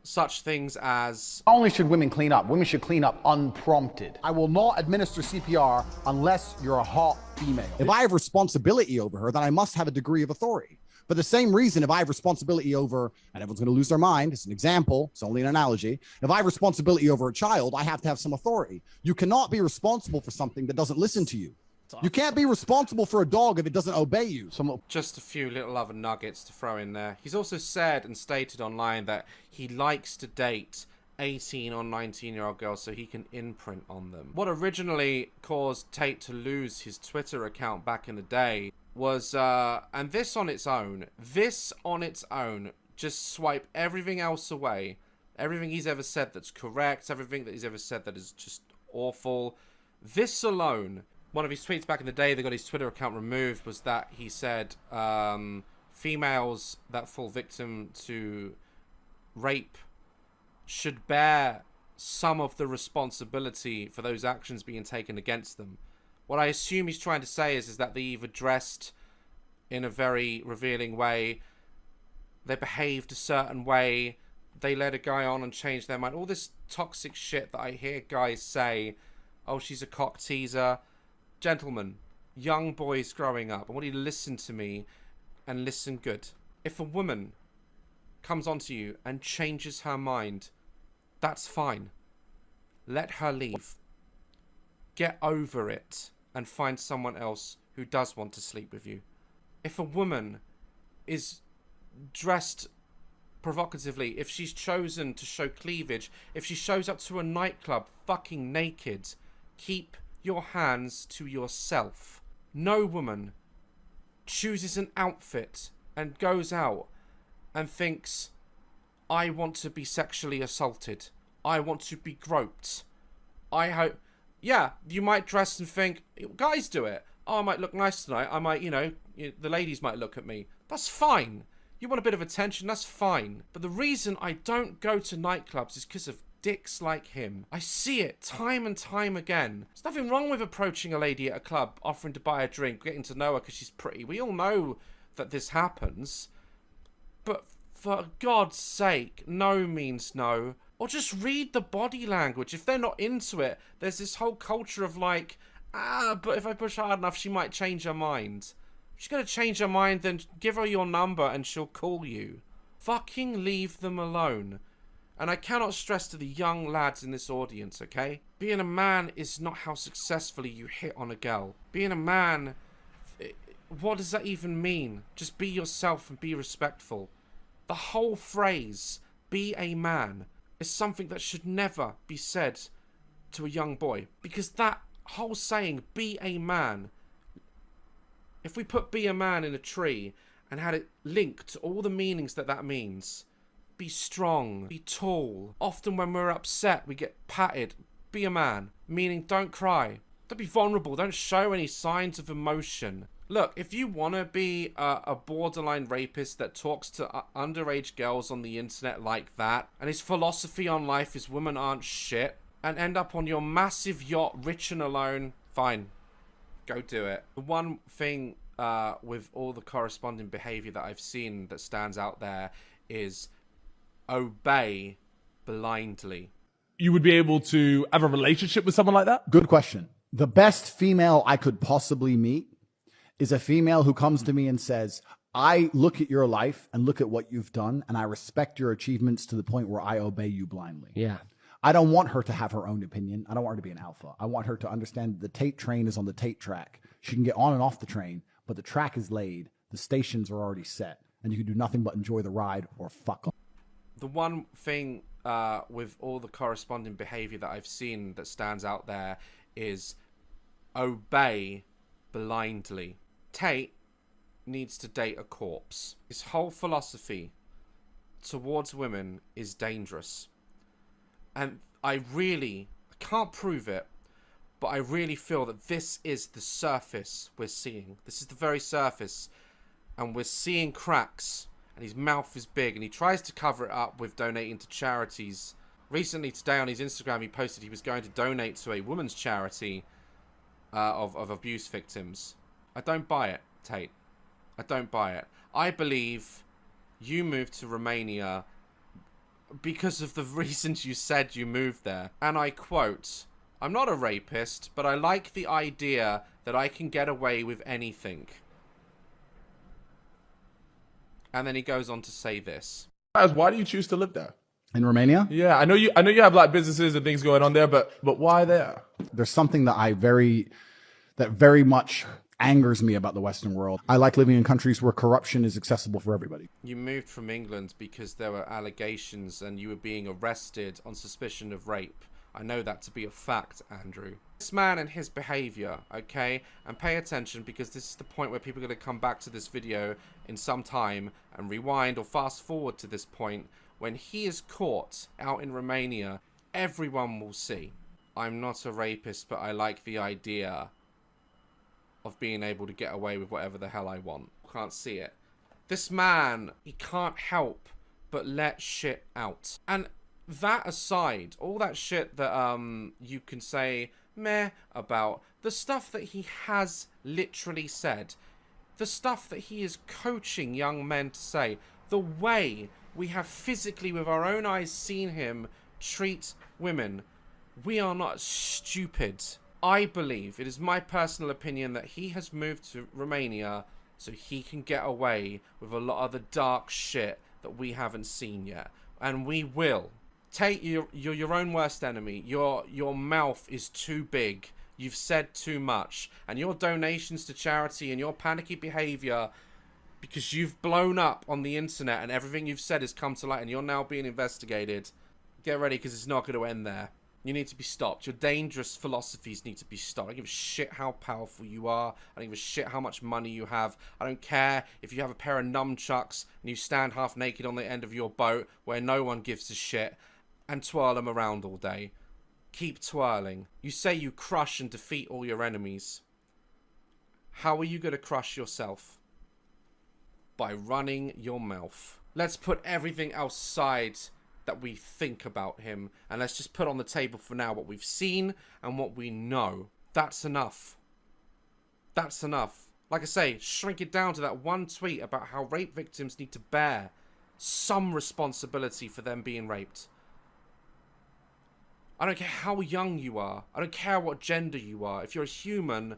such things as... Not only should women clean up, women should clean up unprompted. I will not administer CPR unless you're a hot female. If I have responsibility over her, then I must have a degree of authority. For the same reason, if I have responsibility over, and everyone's going to lose their mind, it's an example, it's only an analogy. If I have responsibility over a child, I have to have some authority. You cannot be responsible for something that doesn't listen to you. You can't be responsible for a dog if it doesn't obey you. Just a few little other nuggets to throw in there. He's also said and stated online that he likes to date 18 or 19-year-old girls so he can imprint on them. What originally caused Tate to lose his Twitter account back in the day was, and this on its own, just swipe everything else away. Everything he's ever said that's correct, everything that he's ever said that is just awful. This alone... One of his tweets back in the day that got his Twitter account removed was that he said females that fall victim to rape should bear some of the responsibility for those actions being taken against them. What I assume he's trying to say is that they either dressed in a very revealing way, they behaved a certain way, they led a guy on and changed their mind. All this toxic shit that I hear guys say, oh, she's a cock teaser. Gentlemen, young boys growing up, I want you to listen to me and listen good. If a woman comes onto you and changes her mind, that's fine. Let her leave. Get over it and find someone else who does want to sleep with you. If a woman is dressed provocatively, if she's chosen to show cleavage, if she shows up to a nightclub fucking naked, keep your hands to yourself. No woman chooses an outfit and goes out and thinks, I want to be sexually assaulted. I want to be groped. I hope... Yeah, you might dress and think, guys do it. Oh, I might look nice tonight. I might, you know, the ladies might look at me. That's fine. You want a bit of attention, that's fine. But the reason I don't go to nightclubs is because of dicks like him. I see it time and time again. There's nothing wrong with approaching a lady at a club, offering to buy a drink, getting to know her because she's pretty. We all know that this happens. But for God's sake, no means no. Or just read the body language. If they're not into it, there's this whole culture of like, but if I push hard enough, she might change her mind. If she's going to change her mind, then give her your number and she'll call you. Fucking leave them alone. And I cannot stress to the young lads in this audience, okay? Being a man is not how successfully you hit on a girl. Being a man what does that even mean? Just be yourself and be respectful. The whole phrase, be a man, is something that should never be said to a young boy. Because that whole saying, be a man, if we put be a man in a tree and had it linked to all the meanings that that means, be strong, be tall. Often when we're upset, we get patted. Be a man, meaning don't cry. Don't be vulnerable. Don't show any signs of emotion. Look, if you want to be a borderline rapist that talks to underage girls on the internet like that, and his philosophy on life is women aren't shit, and end up on your massive yacht rich and alone, fine. Go do it. The one thing with all the corresponding behavior that I've seen that stands out there is obey blindly. You would be able to have a relationship with someone like that? Good question. The best female I could possibly meet is a female who comes to me and says, I look at your life and look at what you've done, and I respect your achievements to the point where I obey you blindly. Yeah. I don't want her to have her own opinion. I don't want her to be an alpha. I want her to understand the Tate train is on the Tate track. She can get on and off the train, but the track is laid. The stations are already set, and you can do nothing but enjoy the ride or fuck off. The one thing with all the corresponding behavior that I've seen that stands out there is obey blindly. Tate needs to date a corpse. His whole philosophy towards women is dangerous. And I can't prove it, but I really feel that this is the surface we're seeing. This is the very surface. And we're seeing cracks. And his mouth is big. And he tries to cover it up with donating to charities. Recently today on his Instagram, he posted he was going to donate to a women's charity of abuse victims. I don't buy it, Tate. I don't buy it. I believe you moved to Romania because of the reasons you said you moved there. And I quote, I'm not a rapist, but I like the idea that I can get away with anything. And then he goes on to say this. Why do you choose to live there? In Romania? Yeah, I know you have like businesses and things going on there, but why there? There's something that very much angers me about the Western world. I like living in countries where corruption is accessible for everybody. You moved from England because there were allegations and you were being arrested on suspicion of rape. I know that to be a fact, Andrew. This man and his behavior, okay? And pay attention because this is the point where people are going to come back to this video in some time and rewind or fast forward to this point. When he is caught out in Romania, everyone will see. I'm not a rapist, but I like the idea of being able to get away with whatever the hell I want. Can't see it. This man, he can't help but let shit out. And that aside, all that shit that you can say meh about, the stuff that he has literally said, the stuff that he is coaching young men to say, the way we have physically with our own eyes seen him treat women, we are not stupid. I believe, it is my personal opinion, that he has moved to Romania so he can get away with a lot of the dark shit that we haven't seen yet. And we will. Tate, you're your own worst enemy. Your mouth is too big. You've said too much. And your donations to charity and your panicky behavior, because you've blown up on the internet and everything you've said has come to light and you're now being investigated, get ready because it's not going to end there. You need to be stopped. Your dangerous philosophies need to be stopped. I don't give a shit how powerful you are. I don't give a shit how much money you have. I don't care if you have a pair of nunchucks and you stand half naked on the end of your boat where no one gives a shit and twirl them around all day. Keep twirling. You say you crush and defeat all your enemies. How are you going to crush yourself? By running your mouth. Let's put everything outside that we think about him, and let's just put on the table for now what we've seen and what we know. That's enough. That's enough. Like I say, shrink it down to that one tweet about how rape victims need to bear some responsibility for them being raped. I don't care how young you are. I don't care what gender you are. If you're a human,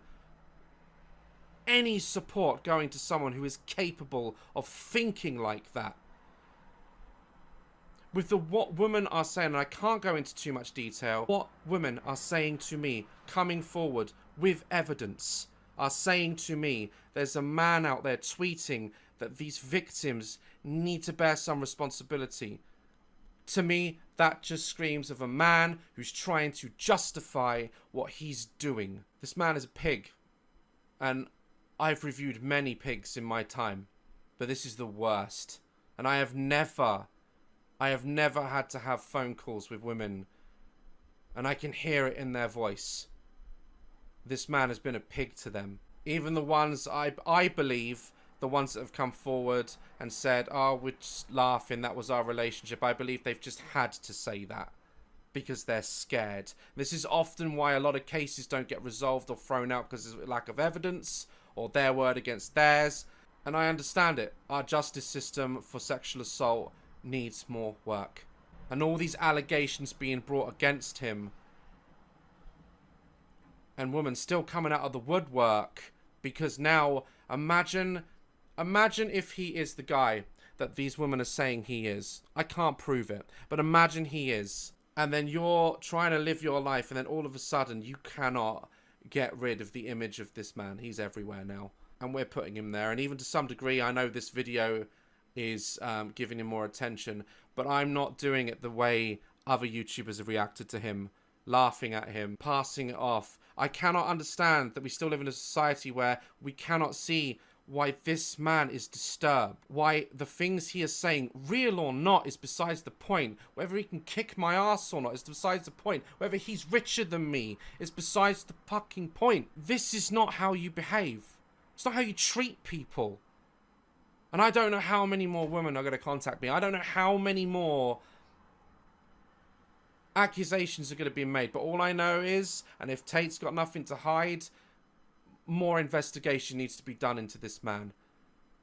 any support going to someone who is capable of thinking like that. With what women are saying, and I can't go into too much detail, what women are saying to me, coming forward with evidence, are saying to me there's a man out there tweeting that these victims need to bear some responsibility, to me, that just screams of a man who's trying to justify what he's doing. This man is a pig. And I've reviewed many pigs in my time, but this is the worst. And I have never had to have phone calls with women, and I can hear it in their voice. This man has been a pig to them. Even the ones, I believe, the ones that have come forward and said, oh, we're just laughing, that was our relationship. I believe they've just had to say that because they're scared. This is often why a lot of cases don't get resolved or thrown out, because there's a lack of evidence or their word against theirs. And I understand it. Our justice system for sexual assault needs more work. And all these allegations being brought against him, and women still coming out of the woodwork, because now imagine if he is the guy that these women are saying he is. I can't prove it, but imagine he is. And then you're trying to live your life, and then all of a sudden you cannot get rid of the image of this man. He's everywhere now, and we're putting him there. And even to some degree, I know this video is giving him more attention, but I'm not doing it the way other YouTubers have reacted to him, laughing at him, passing it off. I cannot understand that we still live in a society where we cannot see why this man is disturbed, why the things he is saying, real or not, is besides the point. Whether he can kick my ass or not is besides the point. Whether he's richer than me is besides the fucking point. This is not how you behave. It's not how you treat people. And I don't know how many more women are going to contact me. I don't know how many more accusations are going to be made. But all I know is, and if Tate's got nothing to hide, more investigation needs to be done into this man.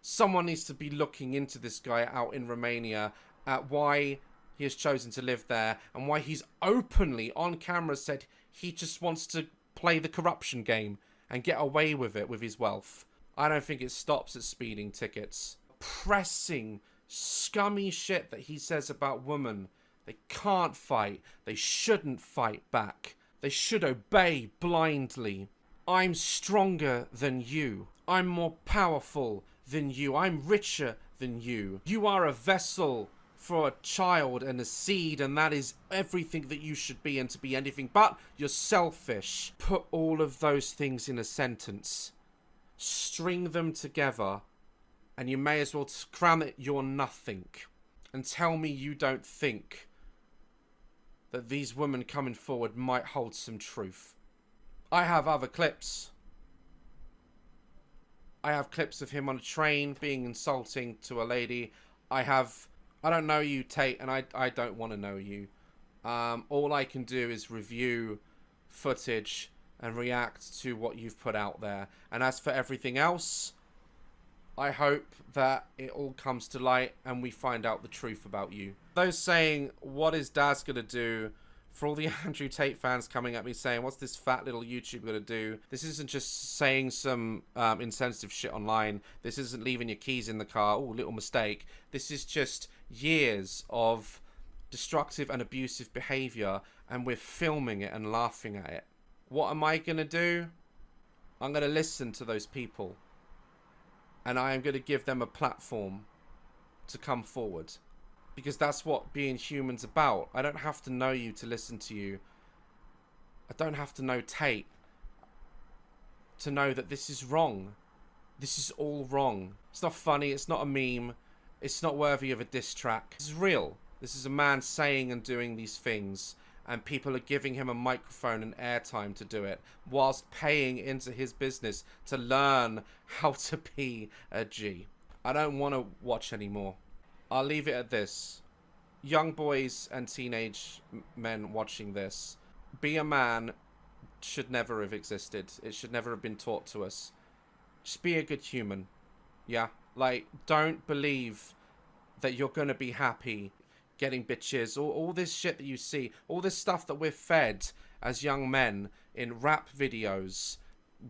Someone needs to be looking into this guy out in Romania, at why he has chosen to live there, and why he's openly on camera said he just wants to play the corruption game and get away with it with his wealth. I don't think it stops at speeding tickets. Pressing, scummy shit that he says about women. They can't fight. They shouldn't fight back. They should obey blindly. I'm stronger than you. I'm more powerful than you. I'm richer than you. You are a vessel for a child and a seed, and that is everything that you should be, and to be anything but you're selfish. Put all of those things in a sentence. String them together, and you may as well crown it you're nothing. And tell me you don't think that these women coming forward might hold some truth. I have other clips. I have clips of him on a train being insulting to a lady. I don't know you, Tate, and I don't want to know you. All I can do is review footage and react to what you've put out there. And as for everything else, I hope that it all comes to light and we find out the truth about you. Those saying, what is DAZ gonna do? For all the Andrew Tate fans coming at me saying, what's this fat little YouTuber gonna do? This isn't just saying some insensitive shit online. This isn't leaving your keys in the car. Oh, little mistake. This is just years of destructive and abusive behavior, and we're filming it and laughing at it. What am I gonna do? I'm gonna listen to those people, and I am gonna give them a platform to come forward. Because that's what being human's about. I don't have to know you to listen to you. I don't have to know Tate to know that this is wrong. This is all wrong. It's not funny. It's not a meme. It's not worthy of a diss track. This is real. This is a man saying and doing these things, and people are giving him a microphone and airtime to do it, whilst paying into his business to learn how to be a G. I don't want to watch anymore. I'll leave it at this. Young boys and teenage men watching this, be a man should never have existed. It should never have been taught to us. Just be a good human. Yeah? Like, don't believe that you're going to be happy getting bitches, all this shit that you see, all this stuff that we're fed as young men in rap videos,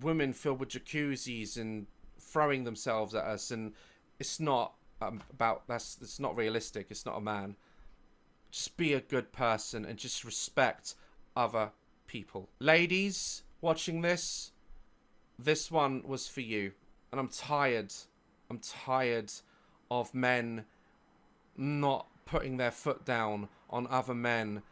women filled with jacuzzis and throwing themselves at us, and it's not it's not realistic. It's not a man. Just be a good person and just respect other people. Ladies watching this, this one was for you. And I'm tired. I'm tired of men not putting their foot down on other men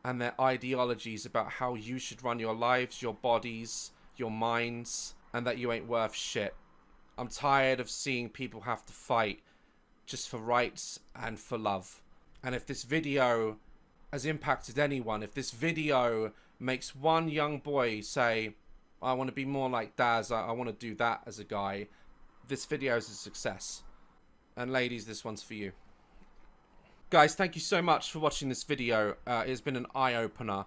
and their ideologies about how you should run your lives, your bodies, your minds, and that you ain't worth shit. I'm tired of seeing people have to fight just for rights and for love. And if this video has impacted anyone, if this video makes one young boy say, I want to be more like Daz, I want to do that as a guy, this video is a success. And ladies, this one's for you. Guys, thank you so much for watching this video. It's been an eye-opener.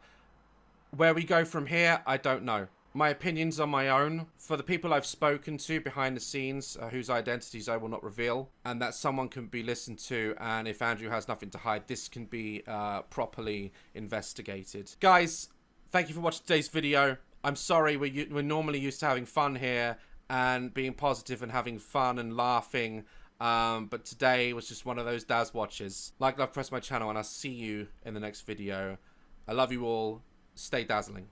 Where we go from here, I don't know. My opinions are my own. For the people I've spoken to behind the scenes, whose identities I will not reveal, and that someone can be listened to, and if Andrew has nothing to hide, this can be properly investigated. Guys, thank you for watching today's video. I'm sorry, we're normally used to having fun here, and being positive and having fun and laughing. But today was just one of those DAZ watches. Like, love, press my channel, and I'll see you in the next video. I love you all. Stay dazzling.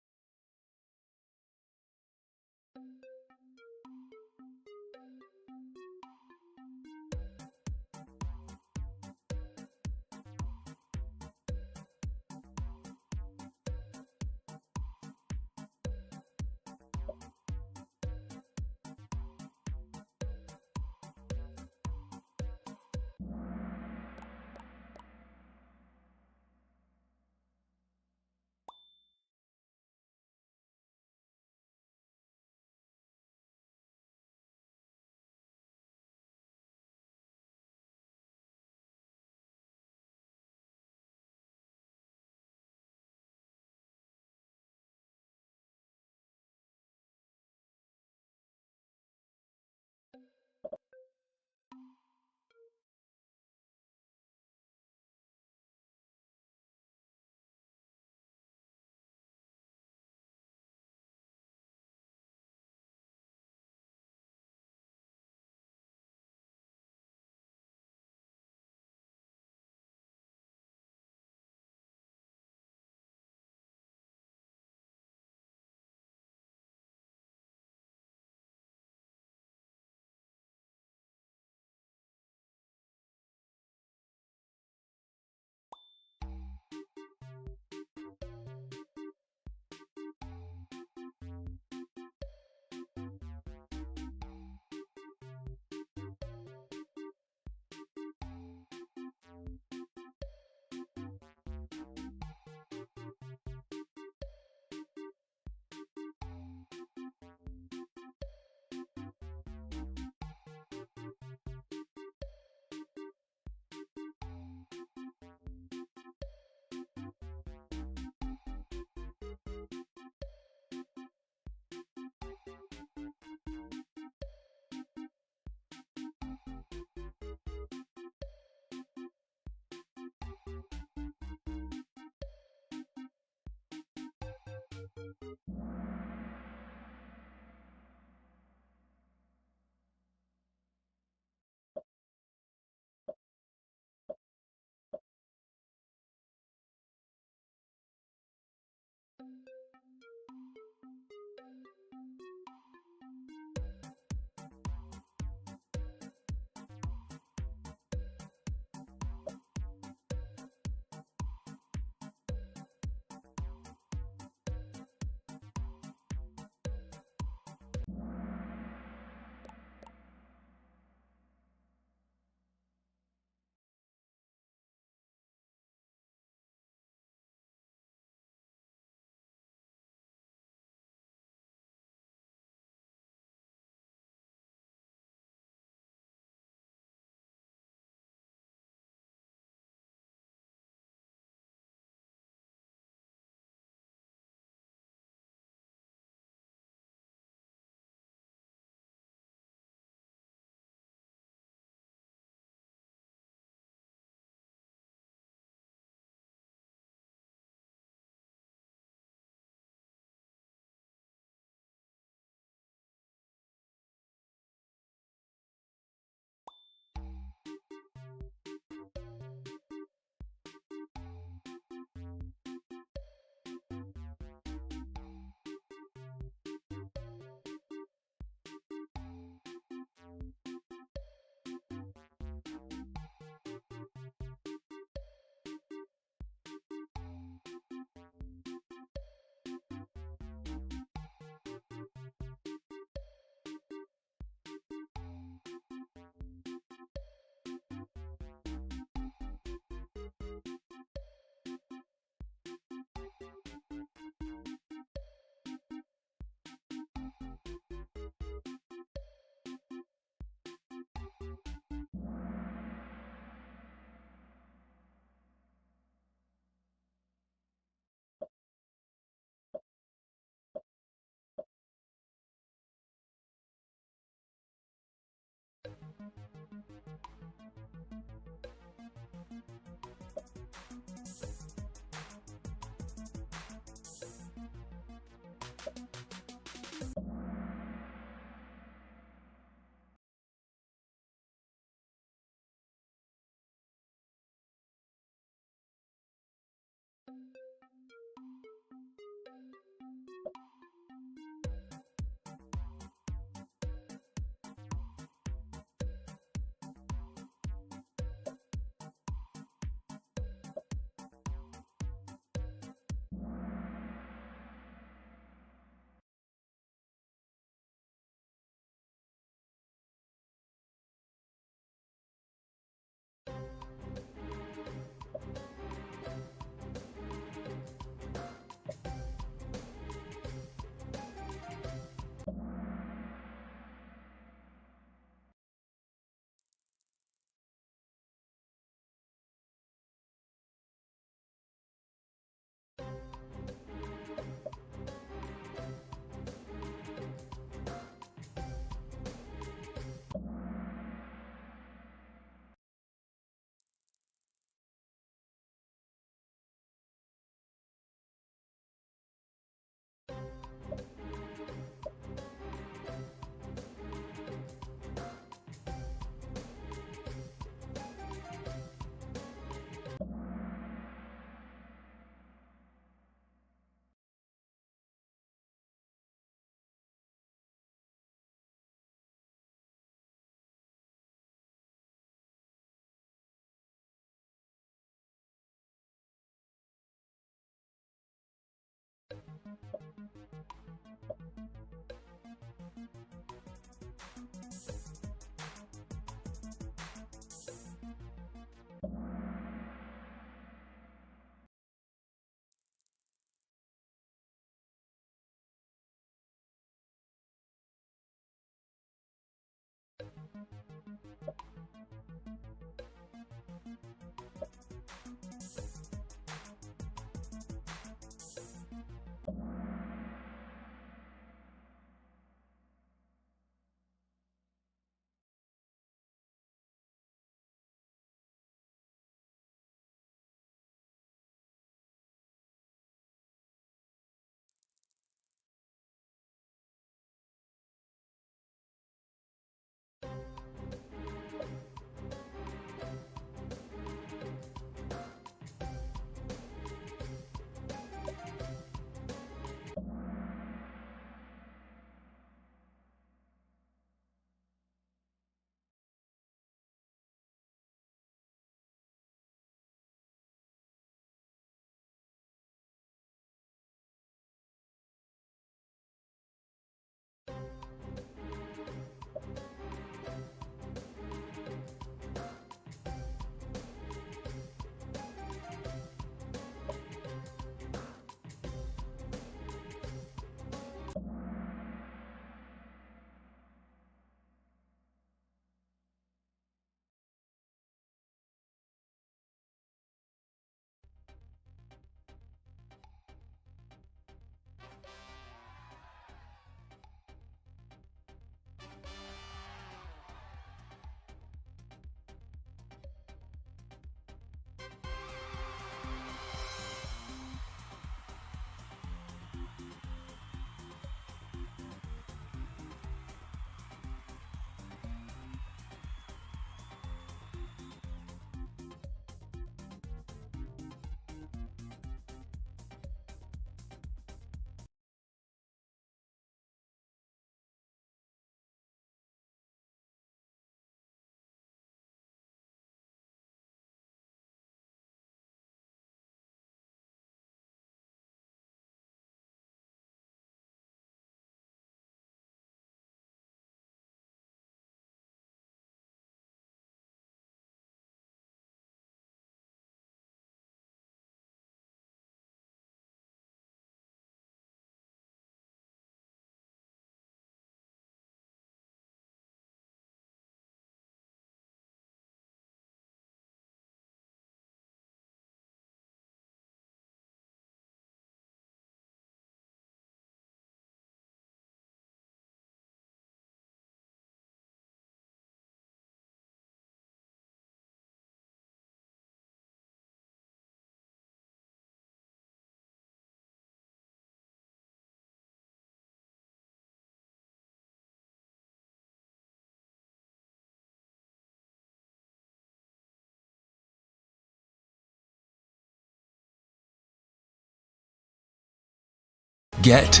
Get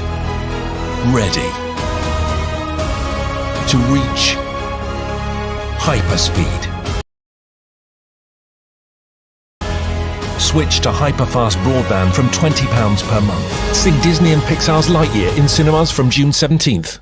ready to reach hyperspeed. Switch to hyperfast broadband from £20 per month. See Disney and Pixar's Lightyear in cinemas from June 17th.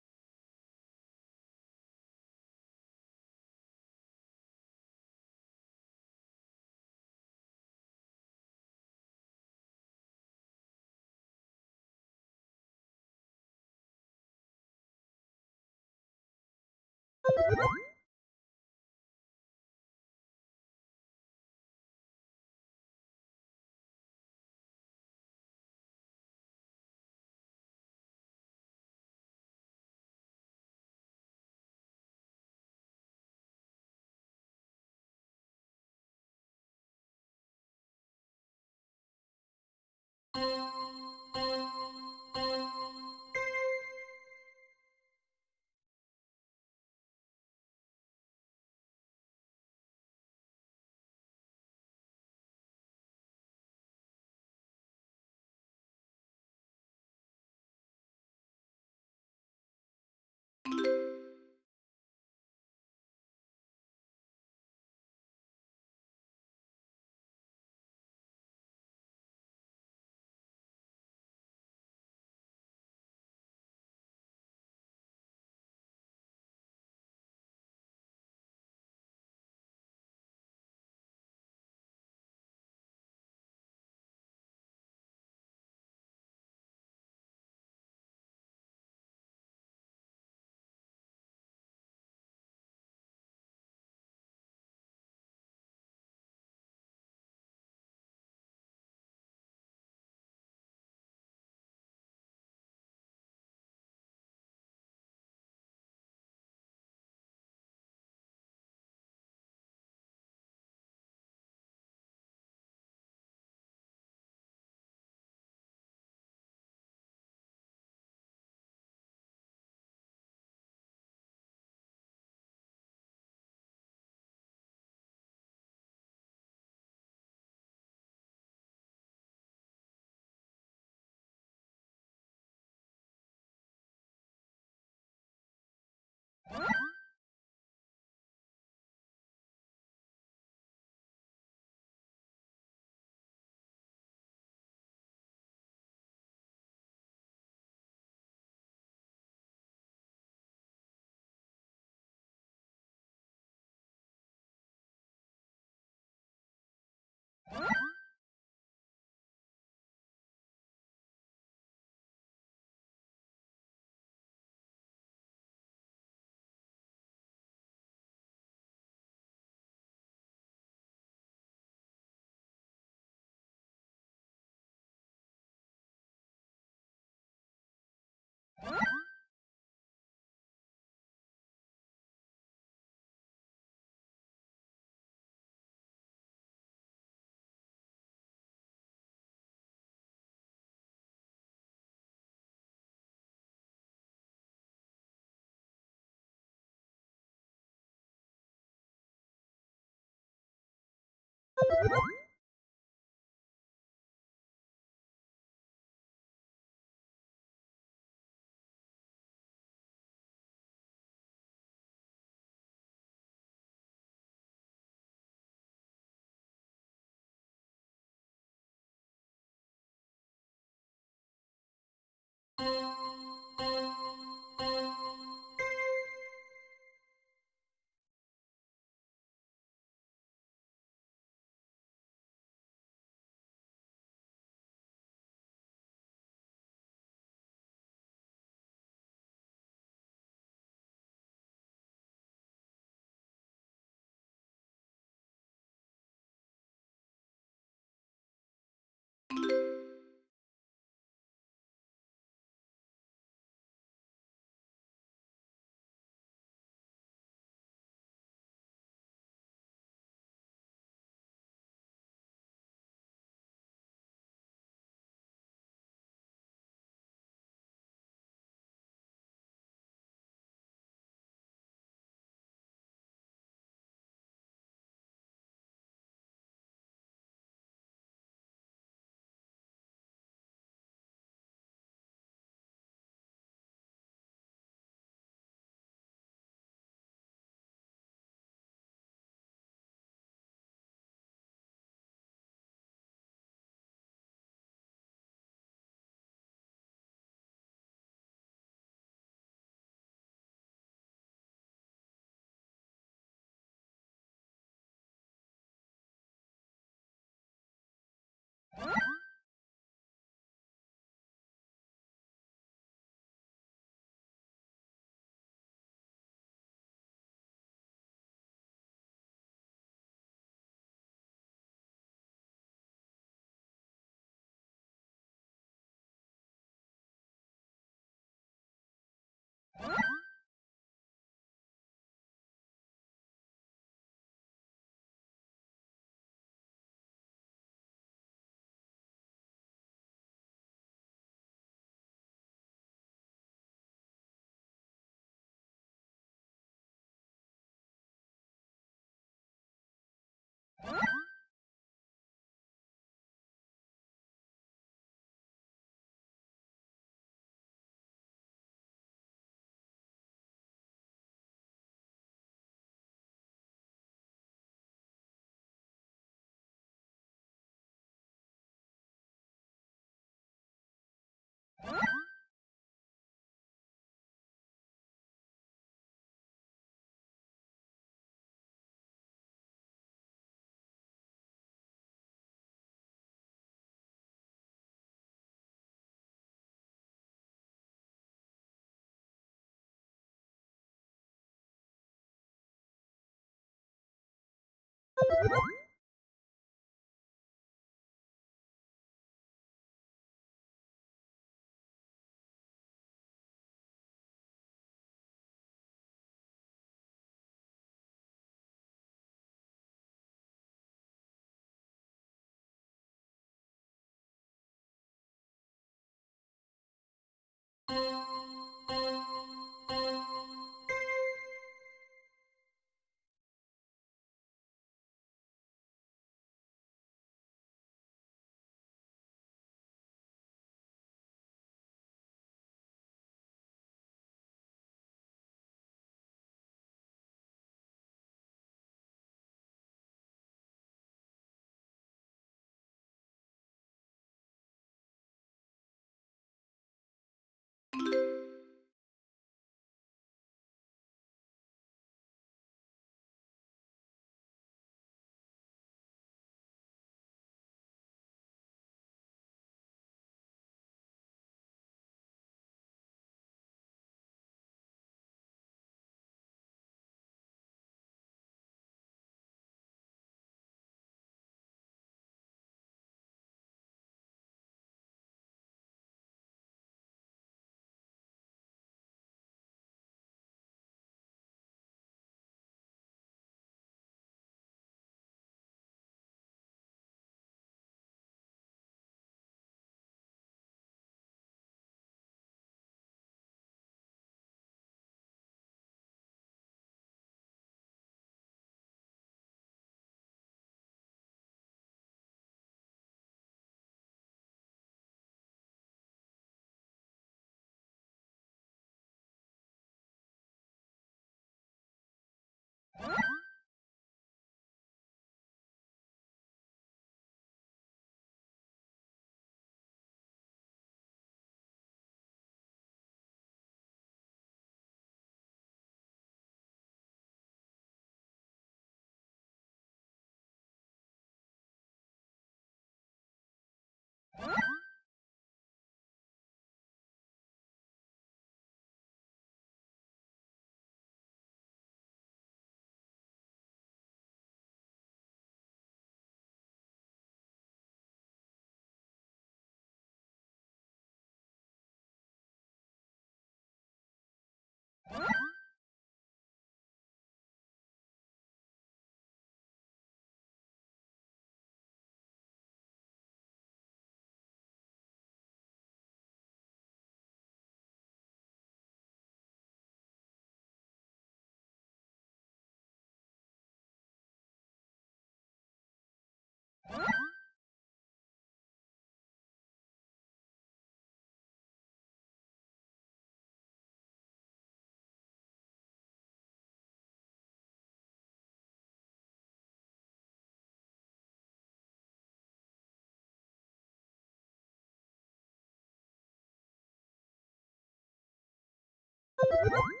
Bye.